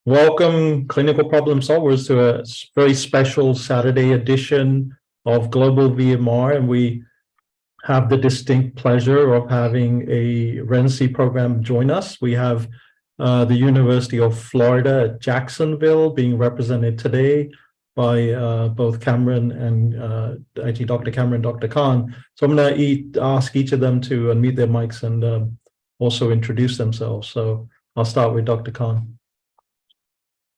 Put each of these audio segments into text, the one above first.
Welcome, clinical problem solvers, to a very special Saturday edition of Global VMR. And we have the distinct pleasure of having a residency program join us. We have the University of Florida Jacksonville being represented today by both Cameron and actually Dr. Cameron and Dr. Khan. So I'm going to ask each of them to unmute their mics and also introduce themselves. So I'll start with Dr. Khan.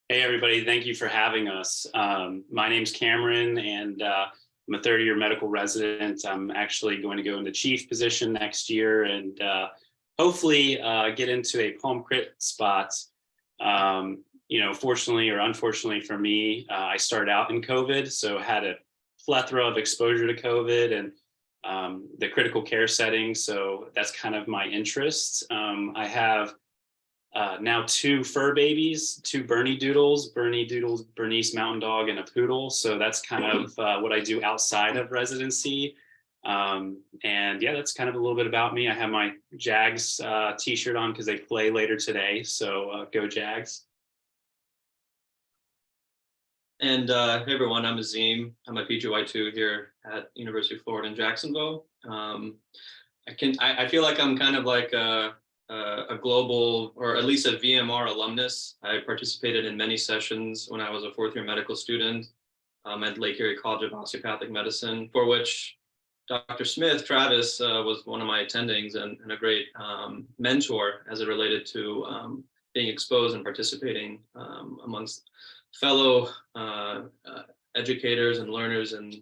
Hey, everybody. Thank you for having us. My name's Cameron, and I'm a third-year medical resident. I'm actually going to go into chief position next year and hopefully get into a palm crit spot. Fortunately or unfortunately for me, I started out in COVID, so had a plethora of exposure to COVID and the critical care setting. So that's kind of my interest. I have now two fur babies, two Bernie Doodles, Bernese Mountain Dog, and a Poodle. So that's kind of what I do outside of residency. And yeah, that's kind of a little bit about me. I have my Jags t-shirt on because they play later today. So go Jags. And hey everyone, I'm Azim. I'm a PGY2 here at University of Florida in Jacksonville. I feel like I'm kind of like a global, or at least a VMR alumnus. I participated in many sessions when I was a fourth-year medical student at Lake Erie College of Osteopathic Medicine, for which Dr. Smith, Travis, was one of my attendings and a great mentor as it related to being exposed and participating amongst fellow educators and learners in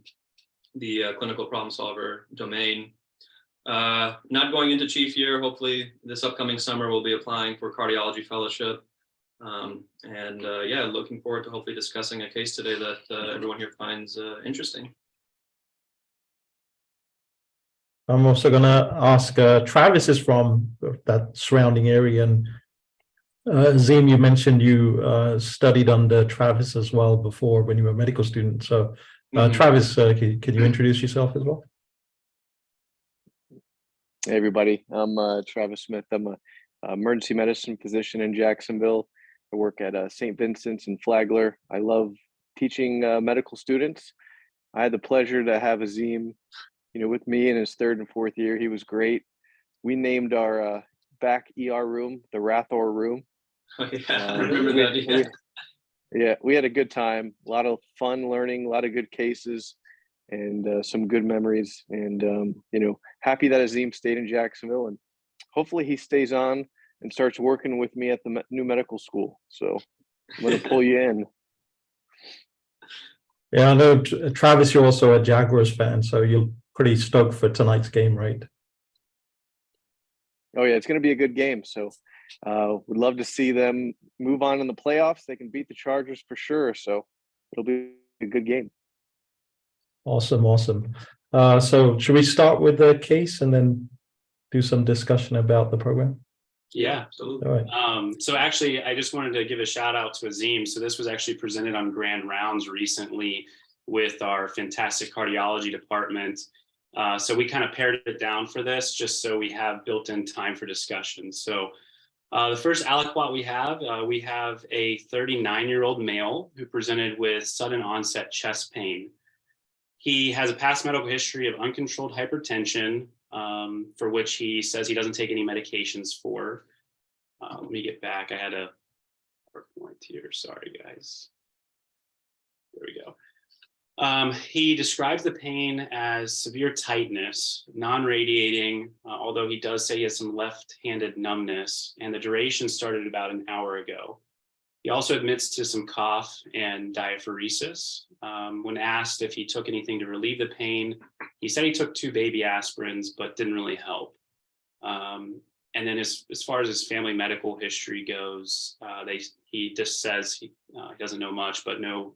the clinical problem solver domain. Not going into chief year. Hopefully this upcoming summer we'll be applying for cardiology fellowship. Yeah, looking forward to hopefully discussing a case today that everyone here finds interesting. I'm also going to ask, Travis is from that surrounding area, and Zim, you mentioned you studied under Travis as well before when you were a medical student. So Travis, can you introduce yourself as well? Hey everybody, I'm Travis Smith. I'm an emergency medicine physician in Jacksonville. I work at St. Vincent's in Flagler. I love teaching medical students. I had the pleasure to have Azim, with me in his third and fourth year. He was great. We named our back ER room the Rathor room. Oh, yeah, I remember that. Yeah, we had a good time. A lot of fun learning, a lot of good cases, and some good memories. And happy that Azim stayed in Jacksonville, and hopefully he stays on and starts working with me at the new medical school. So I'm going to pull you in. Yeah, I know, Travis, you're also a Jaguars fan, so you're pretty stoked for tonight's game, right? Oh yeah, it's going to be a good game. So we'd love to see them move on in the playoffs. They can beat the Chargers for sure. So it'll be a good game. Awesome. So should we start with the case and then do some discussion about the program? Yeah, absolutely. All right. So actually, I just wanted to give a shout out to Azim. So this was actually presented on Grand Rounds recently with our fantastic cardiology department. So we kind of pared it down for this just so we have built-in time for discussion. So the first aliquot we have a 39-year-old male who presented with sudden onset chest pain. He has a past medical history of uncontrolled hypertension, for which he says he doesn't take any medications for. Let me get back. I had a PowerPoint here. Sorry, guys. There we go. He describes the pain as severe tightness, non-radiating, although he does say he has some left-handed numbness, and the duration started about an hour ago. He also admits to some cough and diaphoresis. When asked if he took anything to relieve the pain, he said he took 2 baby aspirins, but didn't really help. And then as far as his family medical history goes, he just says he doesn't know much, but no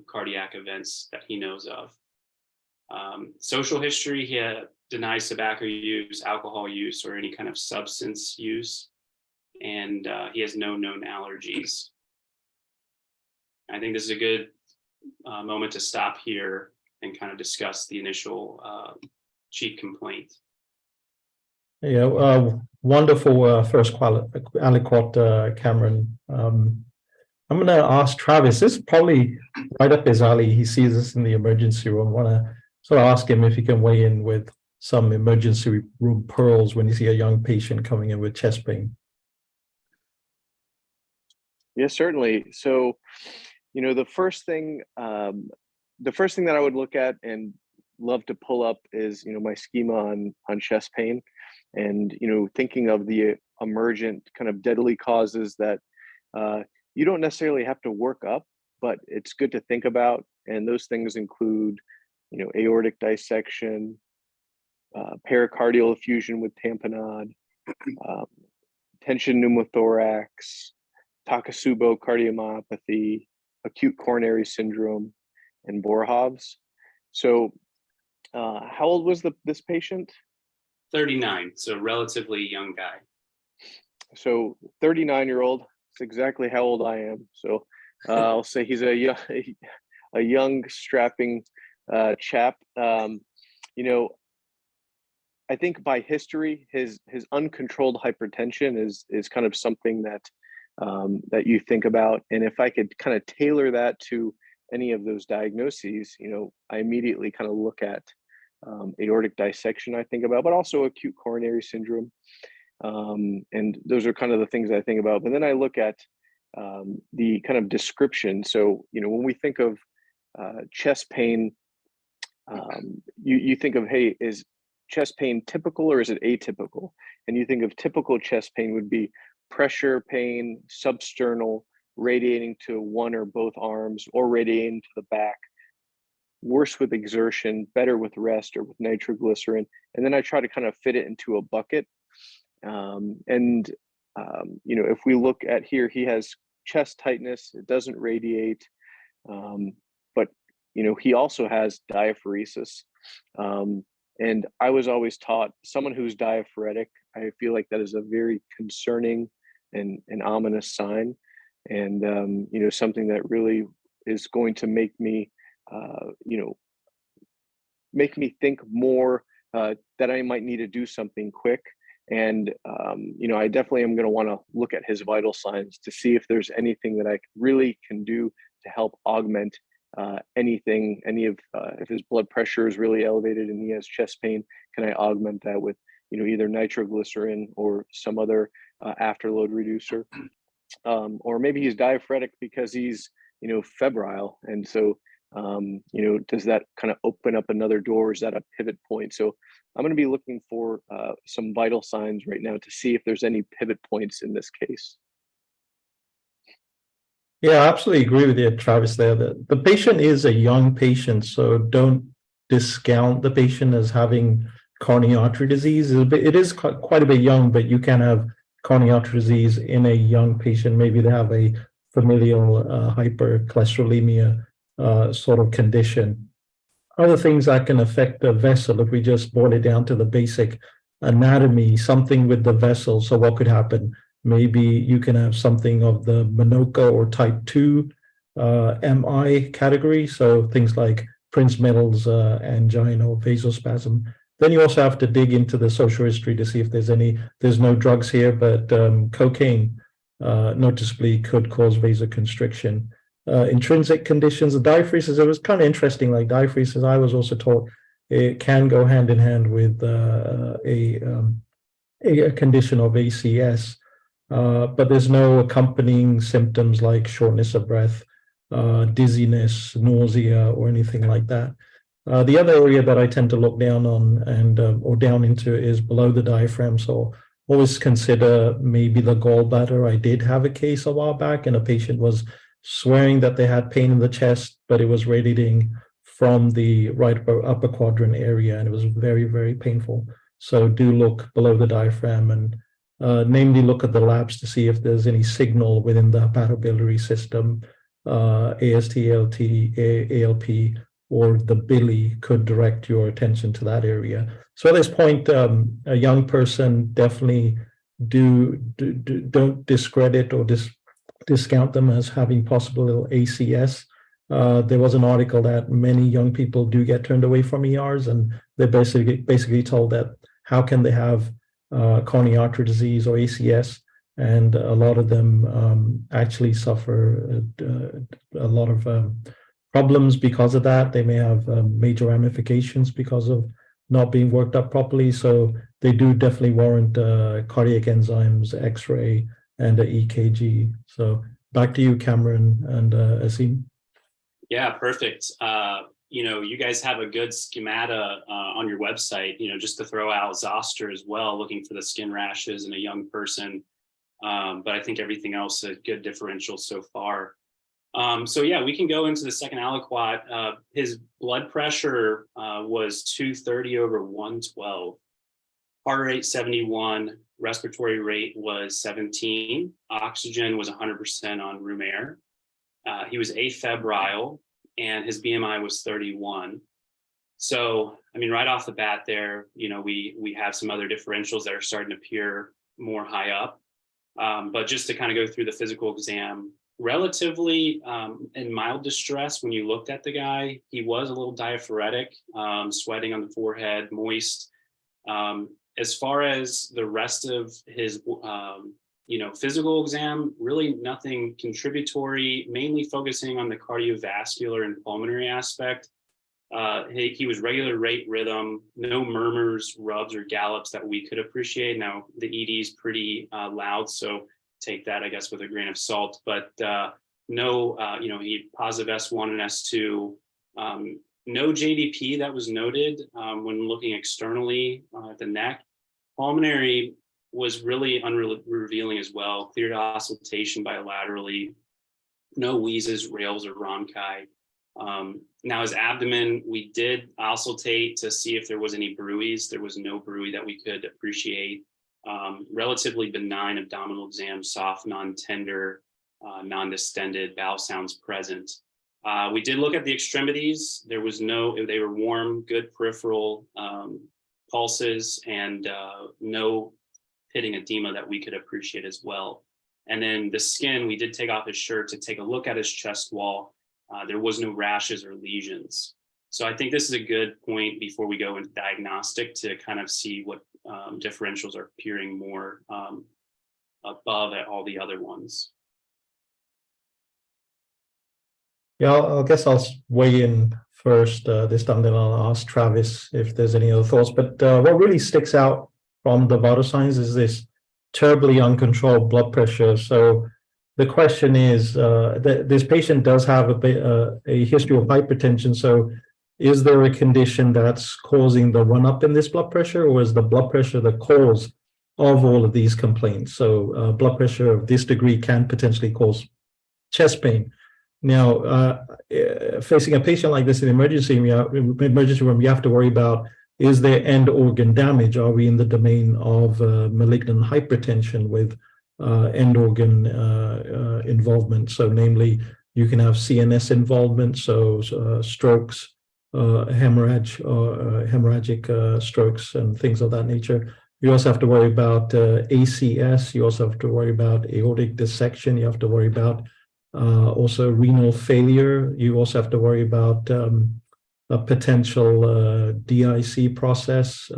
cardiac events that he knows of. Social history, he denies tobacco use, alcohol use, or any kind of substance use. And he has no known allergies. I think this is a good moment to stop here and kind of discuss the initial chief complaint. Yeah, wonderful first aliquot, Cameron. I'm going to ask Travis. This is probably right up his alley. He sees this in the emergency room. I want to sort of ask him if he can weigh in with some emergency room pearls when you see a young patient coming in with chest pain. Yes, certainly. So, the first thing that I would look at and love to pull up is, my schema on chest pain, and thinking of the emergent kind of deadly causes that you don't necessarily have to work up, but it's good to think about. And those things include, aortic dissection, pericardial effusion with tamponade, tension pneumothorax, Takotsubo cardiomyopathy, acute coronary syndrome, and Boerhaave's. So, how old was this patient? 39, so relatively young guy. So 39-year-old. It's exactly how old I am. So I'll say he's a young strapping chap. I think by history, his uncontrolled hypertension is kind of something that you think about. And if I could kind of tailor that to any of those diagnoses, I immediately kind of look at aortic dissection, I think about, but also acute coronary syndrome. And those are kind of the things I think about. But then I look at the kind of description. So, when we think of chest pain, you think of, hey, is chest pain typical or is it atypical? And you think of typical chest pain would be pressure pain, substernal, radiating to one or both arms or radiating to the back, worse with exertion, better with rest or with nitroglycerin. And then I try to kind of fit it into a bucket. If we look at here, he has chest tightness, it doesn't radiate, but he also has diaphoresis. And I was always taught someone who's diaphoretic, I feel like that is a very concerning and an ominous sign. And, something that really is going to make me, think more that I might need to do something quick. And, I definitely am going to want to look at his vital signs to see if there's anything that I really can do to help augment anything, if his blood pressure is really elevated and he has chest pain, can I augment that with, either nitroglycerin or some other afterload reducer? Or maybe he's diaphoretic because he's, febrile. And so, does that kind of open up another door? Is that a pivot point? So I'm going to be looking for some vital signs right now to see if there's any pivot points in this case. Yeah, I absolutely agree with you, Travis, there. The patient is a young patient, so don't discount the patient as having coronary artery disease. It is quite a bit young, but you can have coronary artery disease in a young patient. Maybe they have a familial hypercholesterolemia sort of condition. Other things that can affect the vessel, if we just boil it down to the basic anatomy, something with the vessel. So what could happen? Maybe you can have something of the Minoka or type 2 MI category. So things like Prinzmetal's angina or vasospasm. Then you also have to dig into the social history to see if there's no drugs here, but cocaine noticeably could cause vasoconstriction. Intrinsic conditions, the diaphoresis, it was kind of interesting, like diaphoresis, I was also taught it can go hand in hand with a condition of ACS. But there's no accompanying symptoms like shortness of breath, dizziness, nausea, or anything like that. The other area that I tend to look down on or down into is below the diaphragm. So always consider maybe the gallbladder. I did have a case a while back, and a patient was swearing that they had pain in the chest, but it was radiating from the right upper quadrant area, and it was very, very painful. So do look below the diaphragm and namely look at the labs to see if there's any signal within the hepatobiliary system, AST, ALT, ALP, or the bili could direct your attention to that area. So at this point, a young person, definitely don't discredit or discount them as having possible ACS. There was an article that many young people do get turned away from ERs, and they're basically told that how can they have coronary artery disease or ACS, and a lot of them actually suffer a lot of problems because of that. They may have major ramifications because of not being worked up properly. So they do definitely warrant cardiac enzymes, X-ray, and an EKG. So back to you, Cameron and Asim. Yeah, perfect. You guys have a good schemata on your website, just to throw out zoster as well, looking for the skin rashes in a young person. But I think everything else is a good differential so far. So yeah, we can go into the second aliquot. His blood pressure was 230 over 112, heart rate 71, respiratory rate was 17, oxygen was 100% on room air. He was afebrile, and his BMI was 31. So, I mean, right off the bat there, we have some other differentials that are starting to appear more high up. But just to kind of go through the physical exam, relatively in mild distress when you looked at the guy. He was a little diaphoretic, sweating on the forehead, moist. As far as the rest of his physical exam, really nothing contributory, mainly focusing on the cardiovascular and pulmonary aspect. He was regular rate rhythm, no murmurs, rubs, or gallops that we could appreciate. Now, the ED is pretty loud, so take that, I guess, with a grain of salt. But no, he had positive S1 and S2. No JDP that was noted when looking externally at the neck. Pulmonary was really unrevealing as well. Cleared auscultation bilaterally. No wheezes, rales, or rhonchi. Now his abdomen, we did auscultate to see if there was any bruits. There was no bruit that we could appreciate. Relatively benign abdominal exam, soft, non-tender, non-distended, bowel sounds present. We did look at the extremities. They were warm, good peripheral pulses, and no pitting edema that we could appreciate as well. And then the skin, we did take off his shirt to take a look at his chest wall. There was no rashes or lesions. So I think this is a good point before we go into diagnostic to kind of see what differentials are appearing more above at all the other ones. Yeah, I guess I'll weigh in first this time, then I'll ask Travis if there's any other thoughts. But what really sticks out from the vital signs is this terribly uncontrolled blood pressure. So the question is, this patient does have a history of hypertension. So is there a condition that's causing the run up in this blood pressure, or is the blood pressure the cause of all of these complaints? So blood pressure of this degree can potentially cause chest pain. Now, facing a patient like this in emergency room, you have to worry about, is there end organ damage? Are we in the domain of malignant hypertension with end organ involvement? So namely, you can have CNS involvement, so strokes, hemorrhagic strokes and things of that nature. You also have to worry about ACS. You also have to worry about aortic dissection. You have to worry about also renal failure. You also have to worry about a potential DIC process.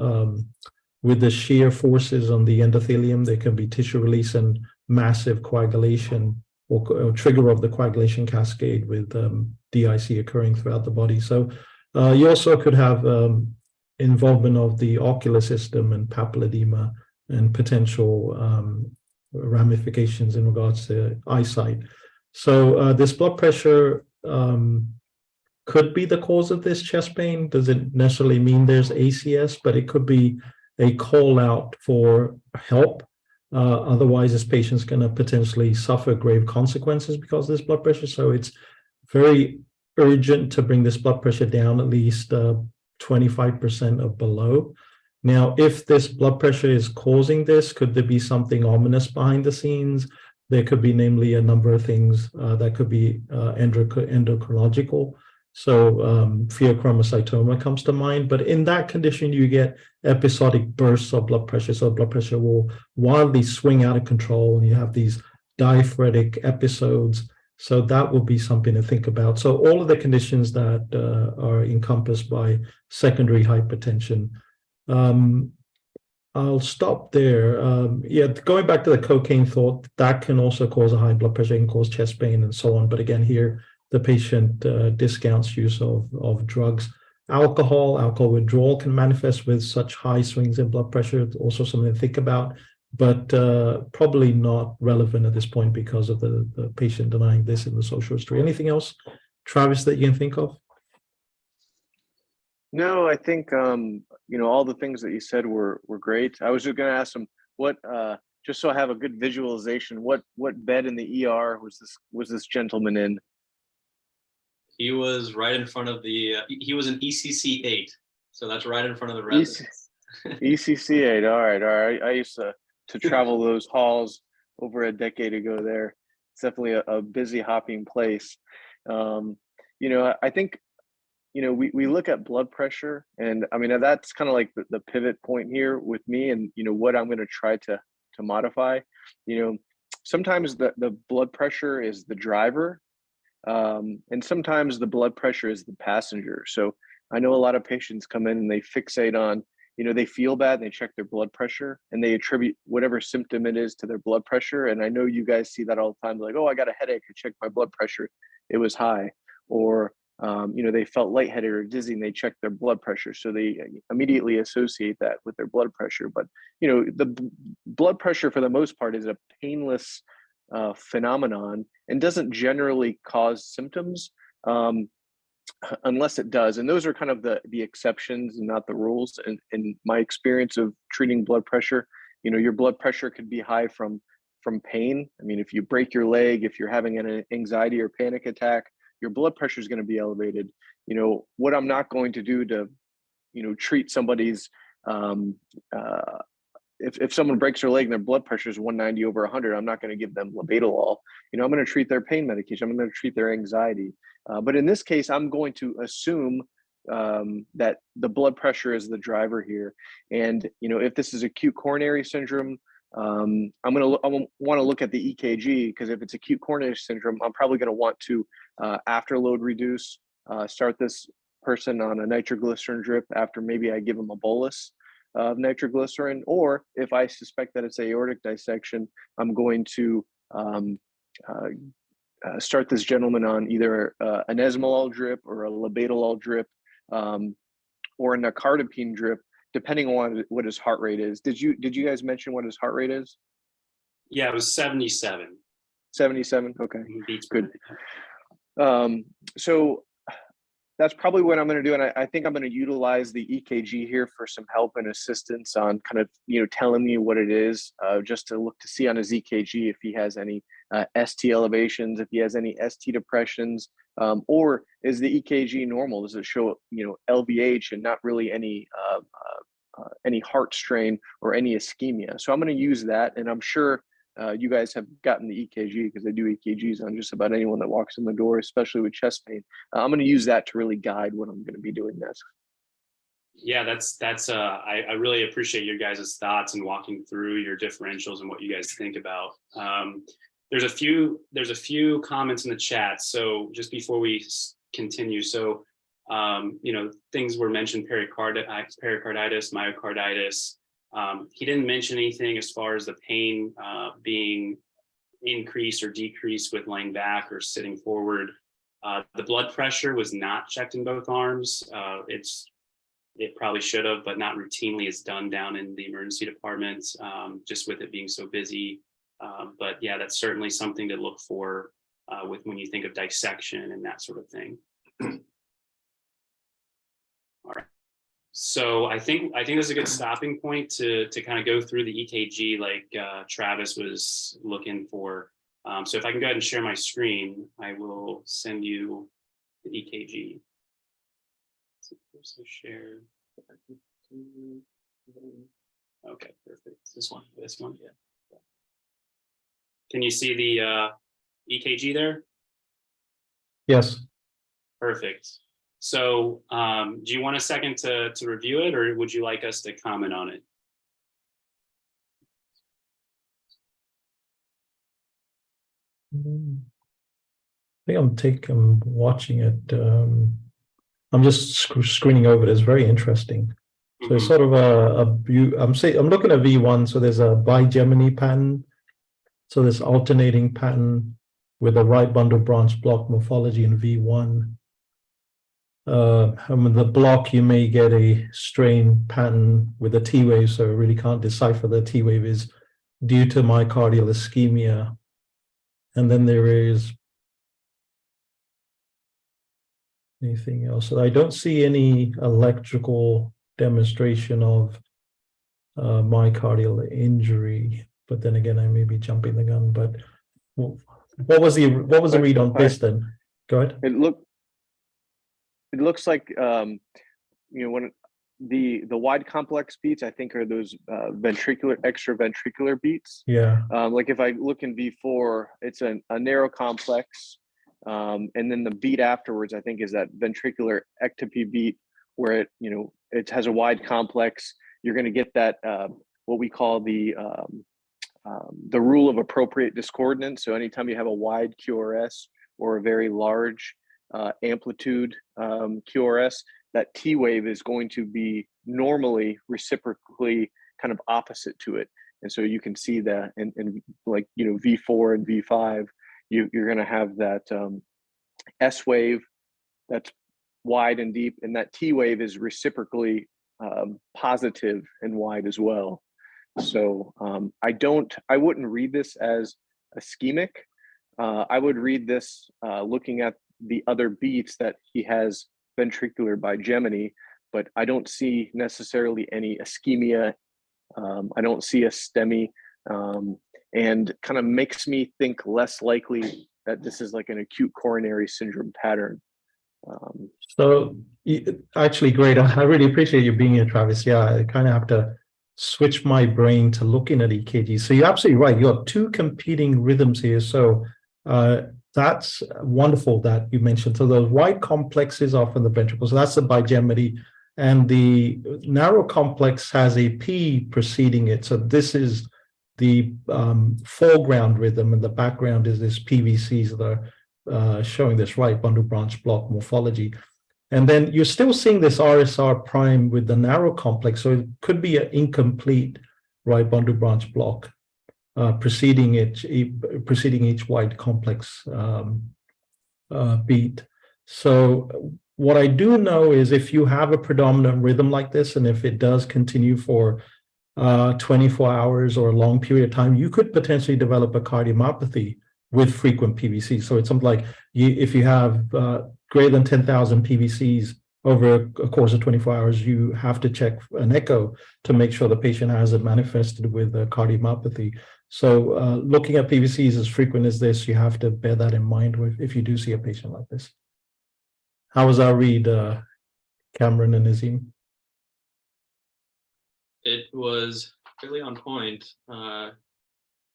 With the shear forces on the endothelium, there can be tissue release and massive coagulation or trigger of the coagulation cascade with DIC occurring throughout the body. So you also could have involvement of the ocular system and papilledema and potential ramifications in regards to eyesight. So this blood pressure could be the cause of this chest pain. Doesn't necessarily mean there's ACS, but it could be a call out for help. Otherwise, this patient's going to potentially suffer grave consequences because of this blood pressure. So it's very urgent to bring this blood pressure down at least 25% or below. Now, if this blood pressure is causing this, could there be something ominous behind the scenes? There could be namely a number of things that could be endocrinological. So pheochromocytoma comes to mind, but in that condition, you get episodic bursts of blood pressure. So blood pressure will wildly swing out of control, and you have these diaphoretic episodes. So that will be something to think about. So all of the conditions that are encompassed by secondary hypertension. I'll stop there. Yeah, going back to the cocaine thought, that can also cause a high blood pressure, can cause chest pain and so on. But again, here the patient discounts use of drugs. Alcohol withdrawal can manifest with such high swings in blood pressure. It's also something to think about, but probably not relevant at this point because of the patient denying this in the social history. Anything else, Travis, that you can think of? No, I think all the things that you said were great. I was just going to ask him what, just so I have a good visualization, what bed in the ER was this gentleman in? He was right in front of the. He was an ECC 8, so that's right in front of the residents. ECC 8. All right. I used to travel those halls over a decade ago. There, it's definitely a busy hopping place. I think. We look at blood pressure, and I mean that's kind of like the pivot point here with me, and what I'm going to try to modify. Sometimes the blood pressure is the driver, and sometimes the blood pressure is the passenger. So I know a lot of patients come in and they fixate on, they feel bad and they check their blood pressure and they attribute whatever symptom it is to their blood pressure. And I know you guys see that all the time. Like, oh, I got a headache. I checked my blood pressure. It was high. Or they felt lightheaded or dizzy and they checked their blood pressure. So they immediately associate that with their blood pressure. But, the blood pressure for the most part is a painless phenomenon and doesn't generally cause symptoms unless it does. And those are kind of the exceptions and not the rules. And in my experience of treating blood pressure, your blood pressure could be high from pain. I mean, if you break your leg, if you're having an anxiety or panic attack, your blood pressure is going to be elevated. What I'm not going to do to, treat somebody's, if someone breaks their leg and their blood pressure is 190 over 100, I'm not going to give them labetalol. I'm going to treat their pain medication. I'm going to treat their anxiety. But in this case, I'm going to assume that the blood pressure is the driver here. And, if this is acute coronary syndrome, I'm going to want to look at the EKG, because if it's acute coronary syndrome, I'm probably going to want to afterload reduce, start this person on a nitroglycerin drip after maybe I give them a bolus of nitroglycerin. Or if I suspect that it's aortic dissection, I'm going to start this gentleman on either an esmolol drip or a labetalol drip or a nicardipine drip, depending on what his heart rate is. Did you guys mention what his heart rate is? Yeah, it was 77. 77. Okay, Beats good. So that's probably what I'm going to do. And I think I'm going to utilize the EKG here for some help and assistance on kind of, telling me what it is, just to look to see on his EKG if he has any ST elevations, if he has any ST depressions, or is the EKG normal? Does it show, LVH and not really any heart strain or any ischemia? So I'm going to use that. And I'm sure you guys have gotten the EKG, because they do EKGs on just about anyone that walks in the door, especially with chest pain. I'm going to use that to really guide what I'm going to be doing next. Yeah, that's I really appreciate your guys' thoughts and walking through your differentials and what you guys think about. There's a few comments in the chat. So just before we continue, so things were mentioned: pericarditis, myocarditis. He didn't mention anything as far as the pain being increased or decreased with laying back or sitting forward. The blood pressure was not checked in both arms. It probably should have, but not routinely. It's done down in the emergency department, just with it being so busy. But yeah, that's certainly something to look for with when you think of dissection and that sort of thing. All right. So I think this is a good stopping point to kind of go through the EKG like Travis was looking for. So if I can go ahead and share my screen, I will send you the EKG. So share. Okay, perfect. This one, yeah. Can you see the EKG there? Yes. Perfect. So do you want a second to review it, or would you like us to comment on it? I think I'm watching it. I'm just screening over it. It's very interesting. So it's sort of I'm looking at V1. So there's a bi-Gemini pattern. So this alternating pattern with a right bundle branch block morphology in V1. And with the block, you may get a strain pattern with a T wave. So I really can't decipher the T wave is due to myocardial ischemia. And then there is anything else. So I don't see any electrical demonstration of myocardial injury. But then again, I may be jumping the gun. But what was the read on this then? Go ahead. It looks like when the wide complex beats, I think, are those extraventricular beats. Yeah. Like if I look in V4, it's a narrow complex, and then the beat afterwards, I think, is that ventricular ectopy beat where it has a wide complex. You're going to get that what we call the rule of appropriate discordance. So anytime you have a wide QRS or a very large amplitude QRS, that T wave is going to be normally reciprocally kind of opposite to it. And so you can see that in like, V4 and V5, you're going to have that S wave that's wide and deep, and that T wave is reciprocally positive and wide as well. So I wouldn't read this as ischemic. I would read this looking at the other beats that he has ventricular bi-Gemini, but I don't see necessarily any ischemia. I don't see a STEMI, and kind of makes me think less likely that this is like an acute coronary syndrome pattern. So actually, great. I really appreciate you being here, Travis. Yeah, I kind of have to switch my brain to looking at EKG. So you're absolutely right. You have two competing rhythms here. So that's wonderful that you mentioned. So those wide complexes are from the ventricle. So that's the bi-Gemini, and the narrow complex has a P preceding it. So this is the foreground rhythm, and the background is this PVCs that are showing this right bundle branch block morphology. And then you're still seeing this RSR prime with the narrow complex. So it could be an incomplete right bundle branch block preceding each wide complex beat. So what I do know is if you have a predominant rhythm like this, and if it does continue for 24 hours or a long period of time, you could potentially develop a cardiomyopathy with frequent PVC. So it's something like if you have greater than 10,000 PVCs over a course of 24 hours, you have to check an echo to make sure the patient hasn't manifested with a cardiomyopathy. So looking at PVCs as frequent as this, you have to bear that in mind if you do see a patient like this. How was our read, Cameron and Azim? It was really on point.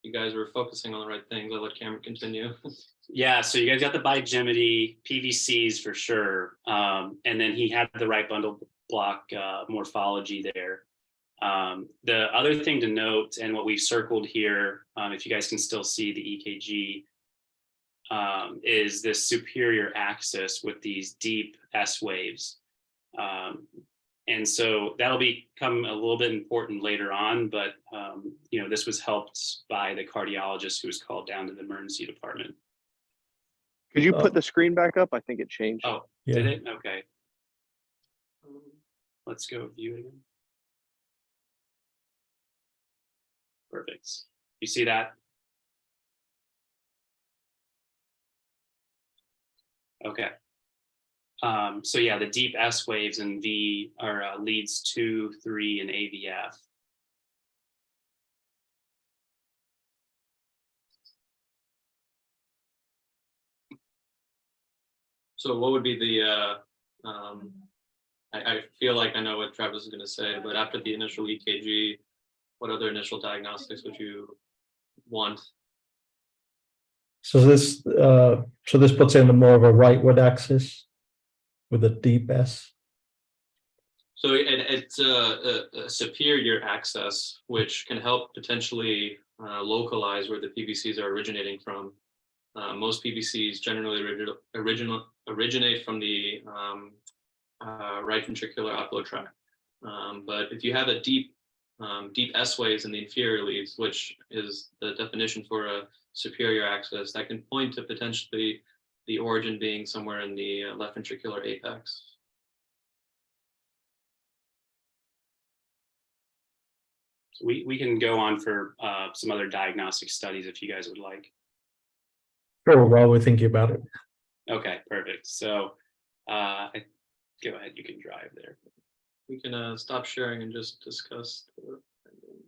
You guys were focusing on the right things. I'll let Cameron continue. Yeah, so you guys got the bi-Gemini, PVCs for sure. And then he had the right bundle block morphology there. The other thing to note, and what we've circled here, if you guys can still see the EKG, is this superior axis with these deep S waves. And so that'll become a little bit important later on, but this was helped by the cardiologist who was called down to the emergency department. Could you put the screen back up? I think it changed. Oh, yeah. Did it? Okay. Let's go view it again. Perfect. You see that? Okay. So yeah, the deep S waves in V are leads 2, 3, and AVF. So what would be the, I feel like I know what Travis is going to say, but after the initial EKG, what other initial diagnostics would you want? So this puts in more of a rightward axis with a deep S. So it's a superior axis, which can help potentially localize where the PVCs are originating from. Most PVCs generally originate from the right ventricular outflow tract. But if you have a deep S waves in the inferior leads, which is the definition for a superior axis, that can point to potentially the origin being somewhere in the left ventricular apex. We can go on for some other diagnostic studies if you guys would like. Sure, while we're thinking about it. Okay, perfect. So go ahead, you can drive there. We can stop sharing and just discuss the findings.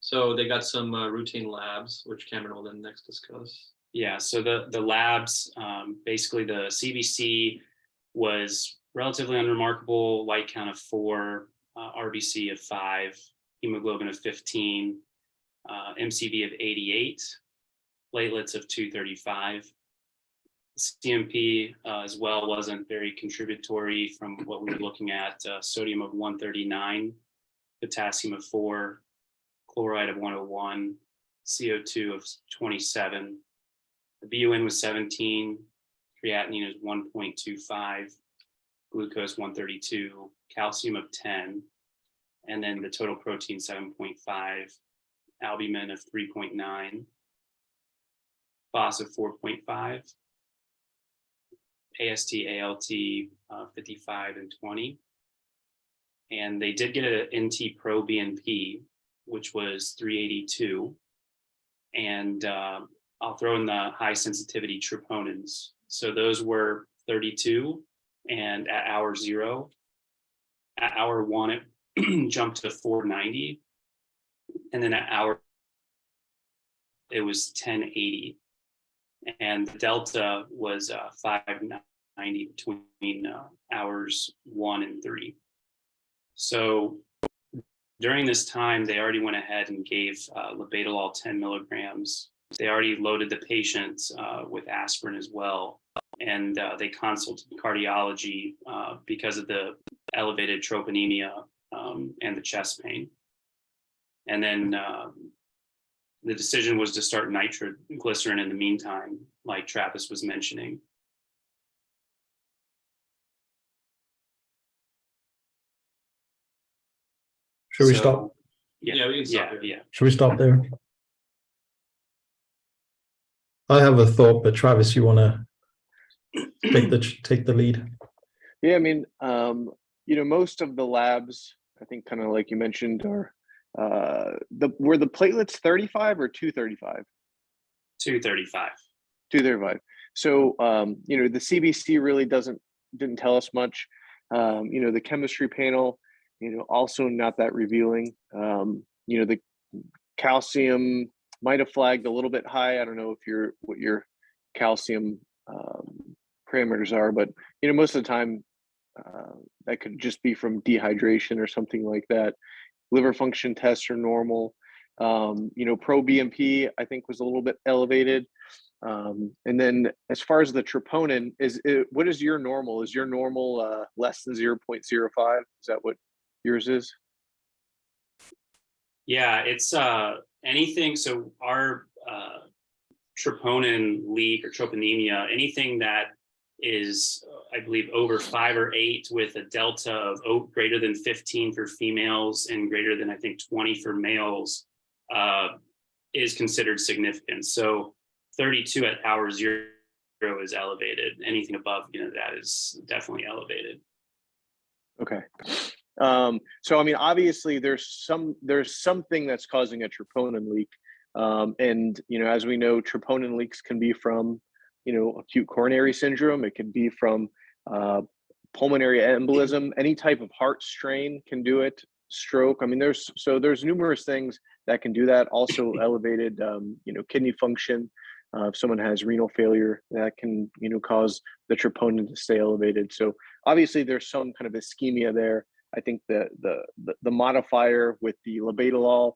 So they got some routine labs, which Cameron will then next discuss. Yeah, so the labs, basically the CBC was relatively unremarkable, white count of 4, RBC of 5, hemoglobin of 15, MCV of 88, platelets of 235. CMP as well wasn't very contributory from what we were looking at. Sodium of 139, potassium of 4, chloride of 101, CO2 of 27. The BUN was 17, creatinine is 1.25, glucose 132, calcium of 10, and then the total protein 7.5, albumin of 3.9, phos of 4.5, AST, ALT 55 and 20. And they did get an NT pro BNP, which was 382. And I'll throw in the high sensitivity troponins. So those were 32, and at hour 0, at hour 1, it jumped to 490. And then at hour, it was 1080. And the delta was 590 between hours 1 and 3. So during this time, they already went ahead and gave labetalol 10 milligrams. They already loaded the patient with aspirin as well. And they consulted cardiology because of the elevated troponemia and the chest pain. And then the decision was to start nitroglycerin in the meantime, like Travis was mentioning. Should we stop? Yeah, we can stop here. Yeah. Should we stop there? I have a thought, but Travis, you want to take the lead? Yeah, I mean, most of the labs, I think, kind of like you mentioned, are were the platelets 35 or 235? 235. 235. So the CBC really didn't tell us much. The chemistry panel, also not that revealing. The calcium might have flagged a little bit high. I don't know what your calcium parameters are, but most of the time that could just be from dehydration or something like that. Liver function tests are normal. Pro BNP I think was a little bit elevated. And then as far as the troponin, what is your normal? Is your normal less than 0.05? Is that what yours is? Yeah, it's anything. So our troponin leak or troponemia, anything that is, I believe, over 5 or 8 with a delta of greater than 15 for females and greater than, I think, 20 for males is considered significant. So 32 at hour 0 is elevated. Anything above, that is definitely elevated. Okay. So I mean, obviously there's something that's causing a troponin leak. And as we know, troponin leaks can be from acute coronary syndrome. It can be from pulmonary embolism. Any type of heart strain can do it. Stroke. I mean, there's numerous things that can do that. Also elevated kidney function. If someone has renal failure, that can cause the troponin to stay elevated. So obviously there's some kind of ischemia there. I think the modifier with the labetalol,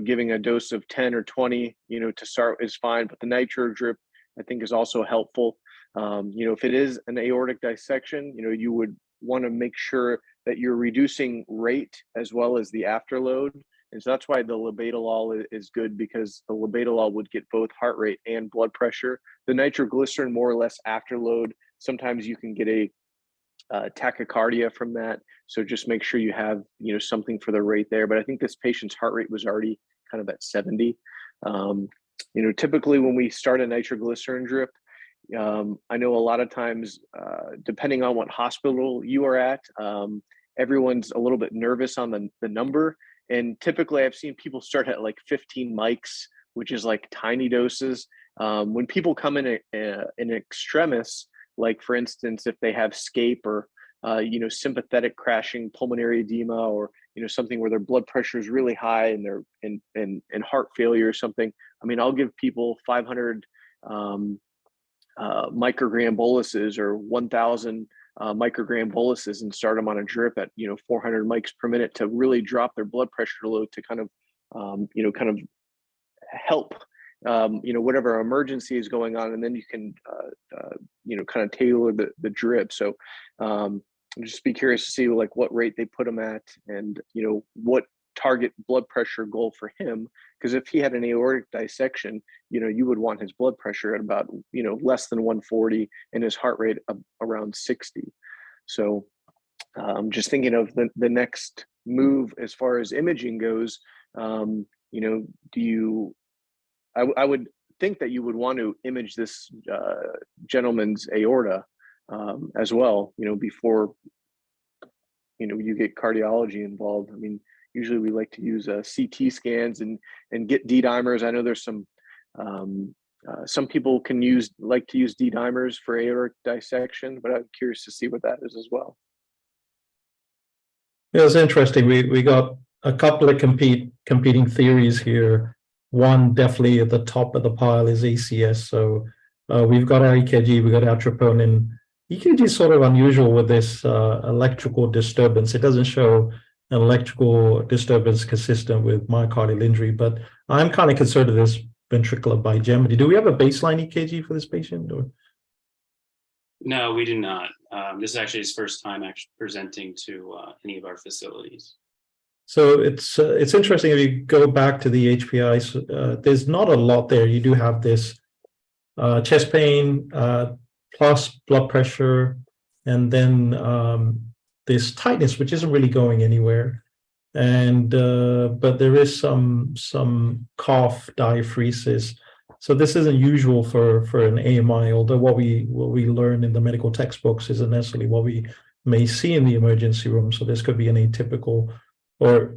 giving a dose of 10 or 20, to start is fine, but the nitro drip I think is also helpful. If it is an aortic dissection, you would want to make sure that you're reducing rate as well as the afterload. And so that's why the labetalol is good, because the labetalol would get both heart rate and blood pressure. The nitroglycerin more or less afterload sometimes you can get a tachycardia from that. So just make sure you have, something for the rate there. But I think this patient's heart rate was already kind of at 70. Typically when we start a nitroglycerin drip, I know a lot of times, depending on what hospital you are at, everyone's a little bit nervous on the number. And typically I've seen people start at like 15 mics, which is like tiny doses. When people come in extremis, like for instance, if they have SCAPE or, sympathetic crashing pulmonary edema, or, something where their blood pressure is really high and they're in heart failure or something. I mean, I'll give people 500 microgram boluses or 1,000 microgram boluses and start them on a drip at 400 mics per minute to really drop their blood pressure low to kind of help whatever emergency is going on, and then you can kind of tailor the drip. So just be curious to see like what rate they put them at, and what target blood pressure goal for him, because if he had an aortic dissection, you would want his blood pressure at about less than 140 and his heart rate around 60. So just thinking of the next move as far as imaging goes, I would think that you would want to image this gentleman's aorta as well, before you get cardiology involved. I mean, usually we like to use CT scans and get D-dimers. I know there's some people like to use D-dimers for aortic dissection, but I'm curious to see what that is as well. Yeah, it's interesting. We got a couple of competing theories here. One definitely at the top of the pile is ACS. So we've got our EKG, we've got our troponin. EKG is sort of unusual with this electrical disturbance. It doesn't show an electrical disturbance consistent with myocardial injury, but I'm kind of concerned with this ventricular bigemity. Do we have a baseline EKG for this patient? Or? No, we do not. This is actually his first time actually presenting to any of our facilities. So it's interesting if you go back to the HPIs, there's not a lot there. You do have this chest pain plus blood pressure, and then this tightness, which isn't really going anywhere. And but there is some cough, diaphoresis. So this isn't usual for an AMI, although what we learn in the medical textbooks isn't necessarily what we may see in the emergency room. So this could be an atypical, or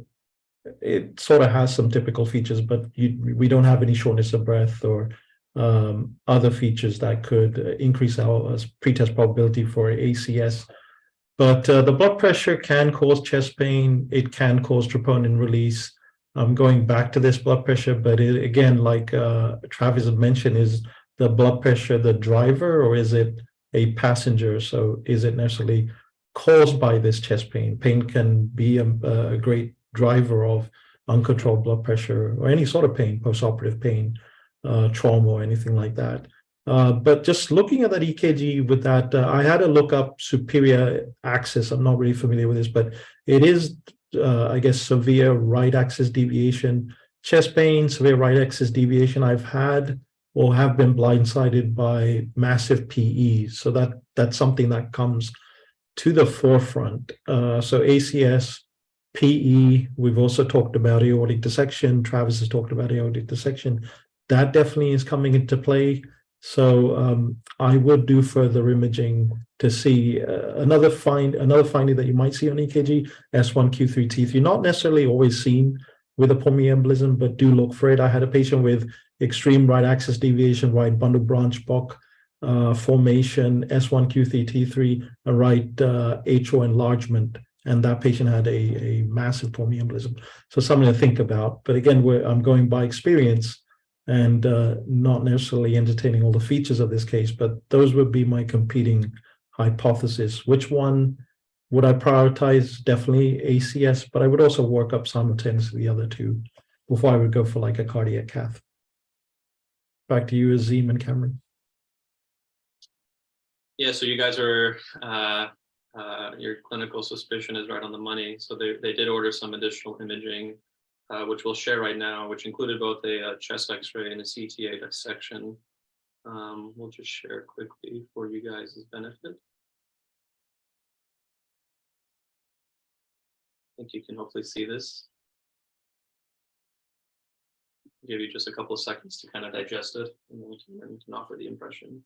it sort of has some typical features, but we don't have any shortness of breath or other features that could increase our pretest probability for ACS. But the blood pressure can cause chest pain. It can cause troponin release. I'm going back to this blood pressure, but again, like Travis had mentioned, is the blood pressure the driver, or is it a passenger? So is it necessarily caused by this chest pain? Pain can be a great driver of uncontrolled blood pressure or any sort of pain, postoperative pain, trauma, or anything like that. But just looking at that EKG with that, I had to look up superior axis. I'm not really familiar with this, but it is, I guess, severe right axis deviation, chest pain, severe right axis deviation. I've had or have been blindsided by massive PE. So that's something that comes to the forefront. So ACS, PE, we've also talked about aortic dissection. Travis has talked about aortic dissection. That definitely is coming into play. So I would do further imaging to see another finding that you might see on EKG, S1Q3T3, not necessarily always seen with a pulmonary embolism, but do look for it. I had a patient with extreme right axis deviation, right bundle branch block formation, S1Q3T3, a right HO enlargement, and that patient had a massive pulmonary embolism. So something to think about. But again, I'm going by experience and not necessarily entertaining all the features of this case, but those would be my competing hypothesis. Which one would I prioritize? Definitely ACS, but I would also work up simultaneously the other two before I would go for like a cardiac cath. Back to you, Azim and Cameron. Yeah, so you guys are, your clinical suspicion is right on the money. So they did order some additional imaging, which we'll share right now, which included both a chest X-ray and a CTA dissection. We'll just share quickly for you guys' benefit. I think you can hopefully see this. Give you just a couple of seconds to kind of digest it, and then we can offer the impression.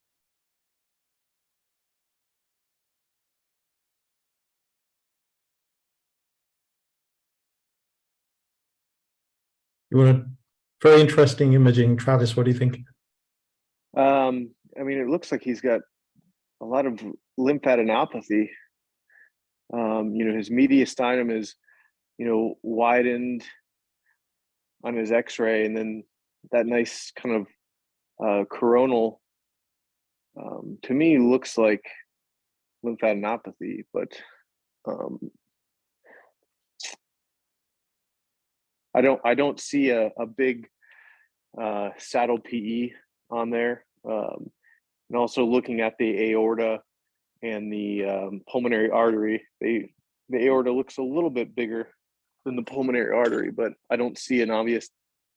You want a very interesting imaging, Travis? What do you think? I mean, it looks like he's got a lot of lymphadenopathy. His mediastinum is, widened on his X-ray, and then that nice kind of coronal, to me, looks like lymphadenopathy, but I don't see a big saddle PE on there. And also looking at the aorta and the pulmonary artery, the aorta looks a little bit bigger than the pulmonary artery, but I don't see an obvious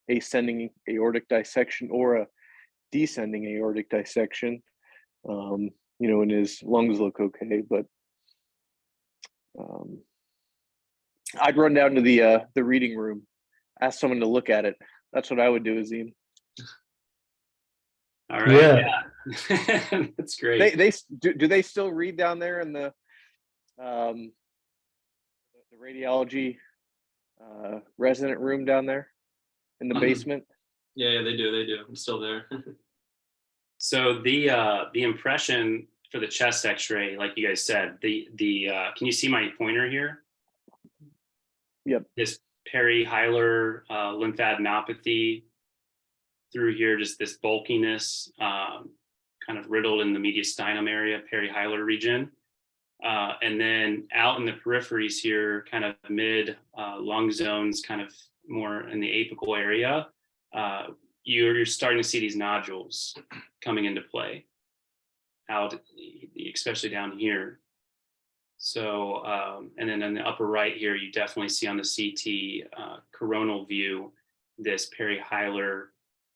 ascending aortic dissection or a descending aortic dissection. And his lungs look okay, but I'd run down to the reading room, ask someone to look at it. That's what I would do, Azim. All right. Yeah. That's great. Do they still read down there in the radiology resident room down there in the basement? Yeah, they do. I'm still there. So the impression for the chest X-ray, like you guys said, can you see my pointer here? Yep. This perihilar lymphadenopathy through here, just this bulkiness, kind of riddled in the mediastinum area, perihilar region. And then out in the peripheries here, kind of mid lung zones, kind of more in the apical area, you're starting to see these nodules coming into play out, especially down here. So, and then in the upper right here, you definitely see on the CT coronal view, this perihilar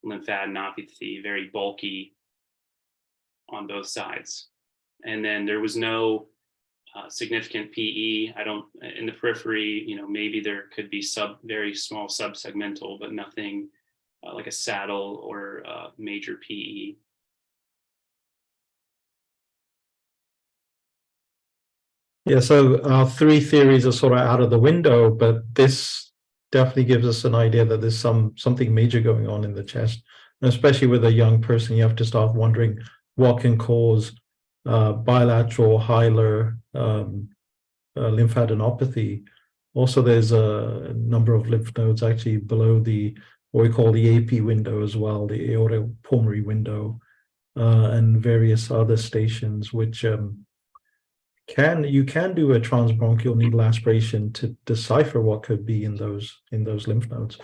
lymphadenopathy, very bulky on both sides. And then there was no significant PE. In the periphery, maybe there could be very small subsegmental, but nothing like a saddle or major PE. Yeah, so our three theories are sort of out of the window, but this definitely gives us an idea that there's something major going on in the chest. And especially with a young person, you have to start wondering what can cause bilateral hilar lymphadenopathy. Also, there's a number of lymph nodes actually below what we call the AP window as well, the aortopulmonary window, and various other stations, which you can do a transbronchial needle aspiration to decipher what could be in those lymph nodes.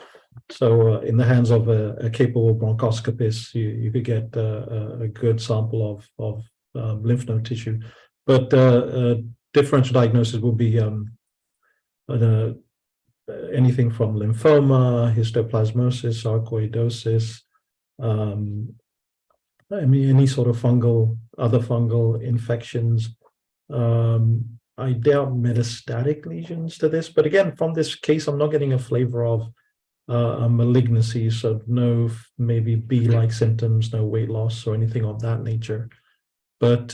So in the hands of a capable bronchoscopist, you could get a good sample of lymph node tissue. But differential diagnosis will be anything from lymphoma, histoplasmosis, sarcoidosis, any sort of other fungal infections. I doubt metastatic lesions to this, but again, from this case, I'm not getting a flavor of a malignancy, so no maybe B-like symptoms, no weight loss or anything of that nature. But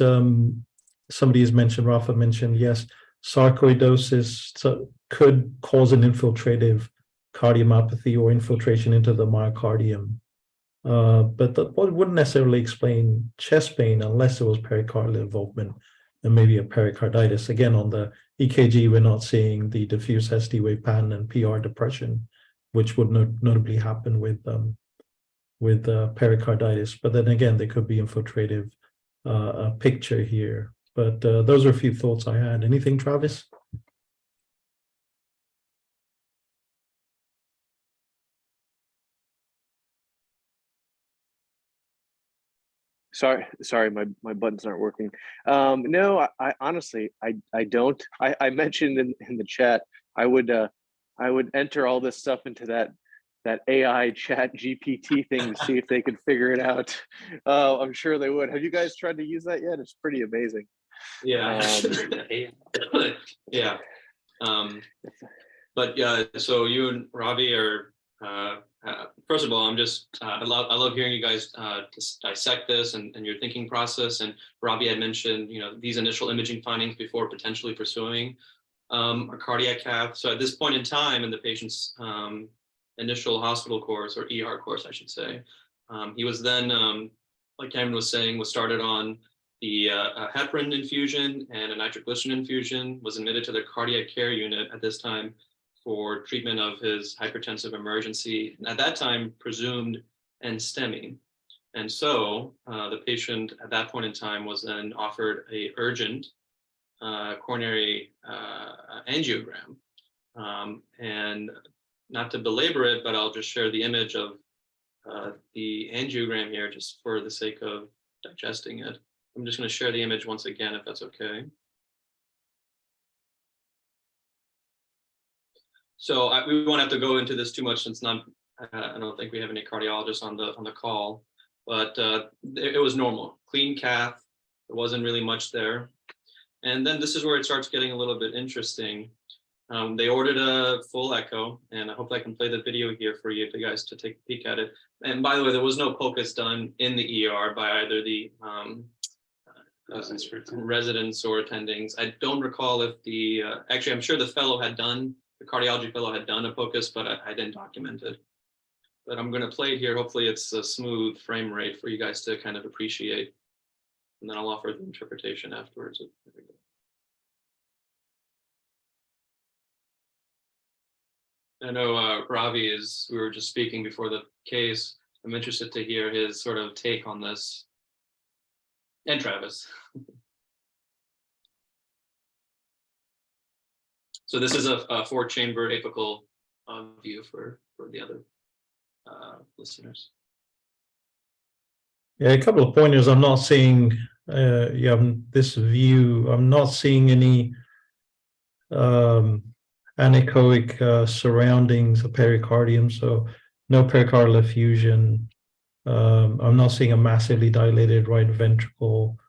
somebody has mentioned, Rafa mentioned, yes, sarcoidosis could cause an infiltrative cardiomyopathy or infiltration into the myocardium. But that wouldn't necessarily explain chest pain unless it was pericardial involvement and maybe a pericarditis. Again, on the EKG, we're not seeing the diffuse ST wave pattern and PR depression, which would notably happen with pericarditis. But then again, there could be infiltrative picture here. But those are a few thoughts I had. Anything, Travis? Sorry, my buttons aren't working. No, I honestly, I don't. I mentioned in the chat, I would enter all this stuff into that that AI chat GPT thing to see if they could figure it out. I'm sure they would. Have you guys tried to use that yet? It's pretty amazing. Yeah. Yeah. But yeah, so you and Ravi are, first of all, I'm just, I love hearing you guys just dissect this and your thinking process. And Ravi had mentioned, these initial imaging findings before potentially pursuing a cardiac cath. So at this point in time in the patient's initial hospital course, or ER course, I should say, he was then, like Cameron was saying, was started on the heparin infusion and a nitroglycerin infusion, was admitted to the cardiac care unit at this time for treatment of his hypertensive emergency, and at that time presumed NSTEMI. And so the patient at that point in time was then offered a urgent coronary angiogram. And not to belabor it, but I'll just share the image of the angiogram here just for the sake of digesting it. I'm just going to share the image once again, if that's okay. So we won't have to go into this too much since I don't think we have any cardiologists on the call, but it was normal, clean cath. There wasn't really much there. And then this is where it starts getting a little bit interesting. They ordered a full echo, and I hope I can play the video here for you guys to take a peek at it. And by the way, there was no POCUS done in the ER by either the residents or attendings. I don't recall if actually, I'm sure the cardiology fellow had done a POCUS, but I didn't document it. But I'm going to play it here. Hopefully it's a smooth frame rate for you guys to kind of appreciate. And then I'll offer the interpretation afterwards. I know Ravi we were just speaking before the case. I'm interested to hear his sort of take on this. And Travis. So this is a 4-chamber apical view for the other listeners. Yeah, a couple of pointers. I'm not seeing this view. I'm not seeing any anechoic surroundings of pericardium, so no pericardial effusion. I'm not seeing a massively dilated right ventricle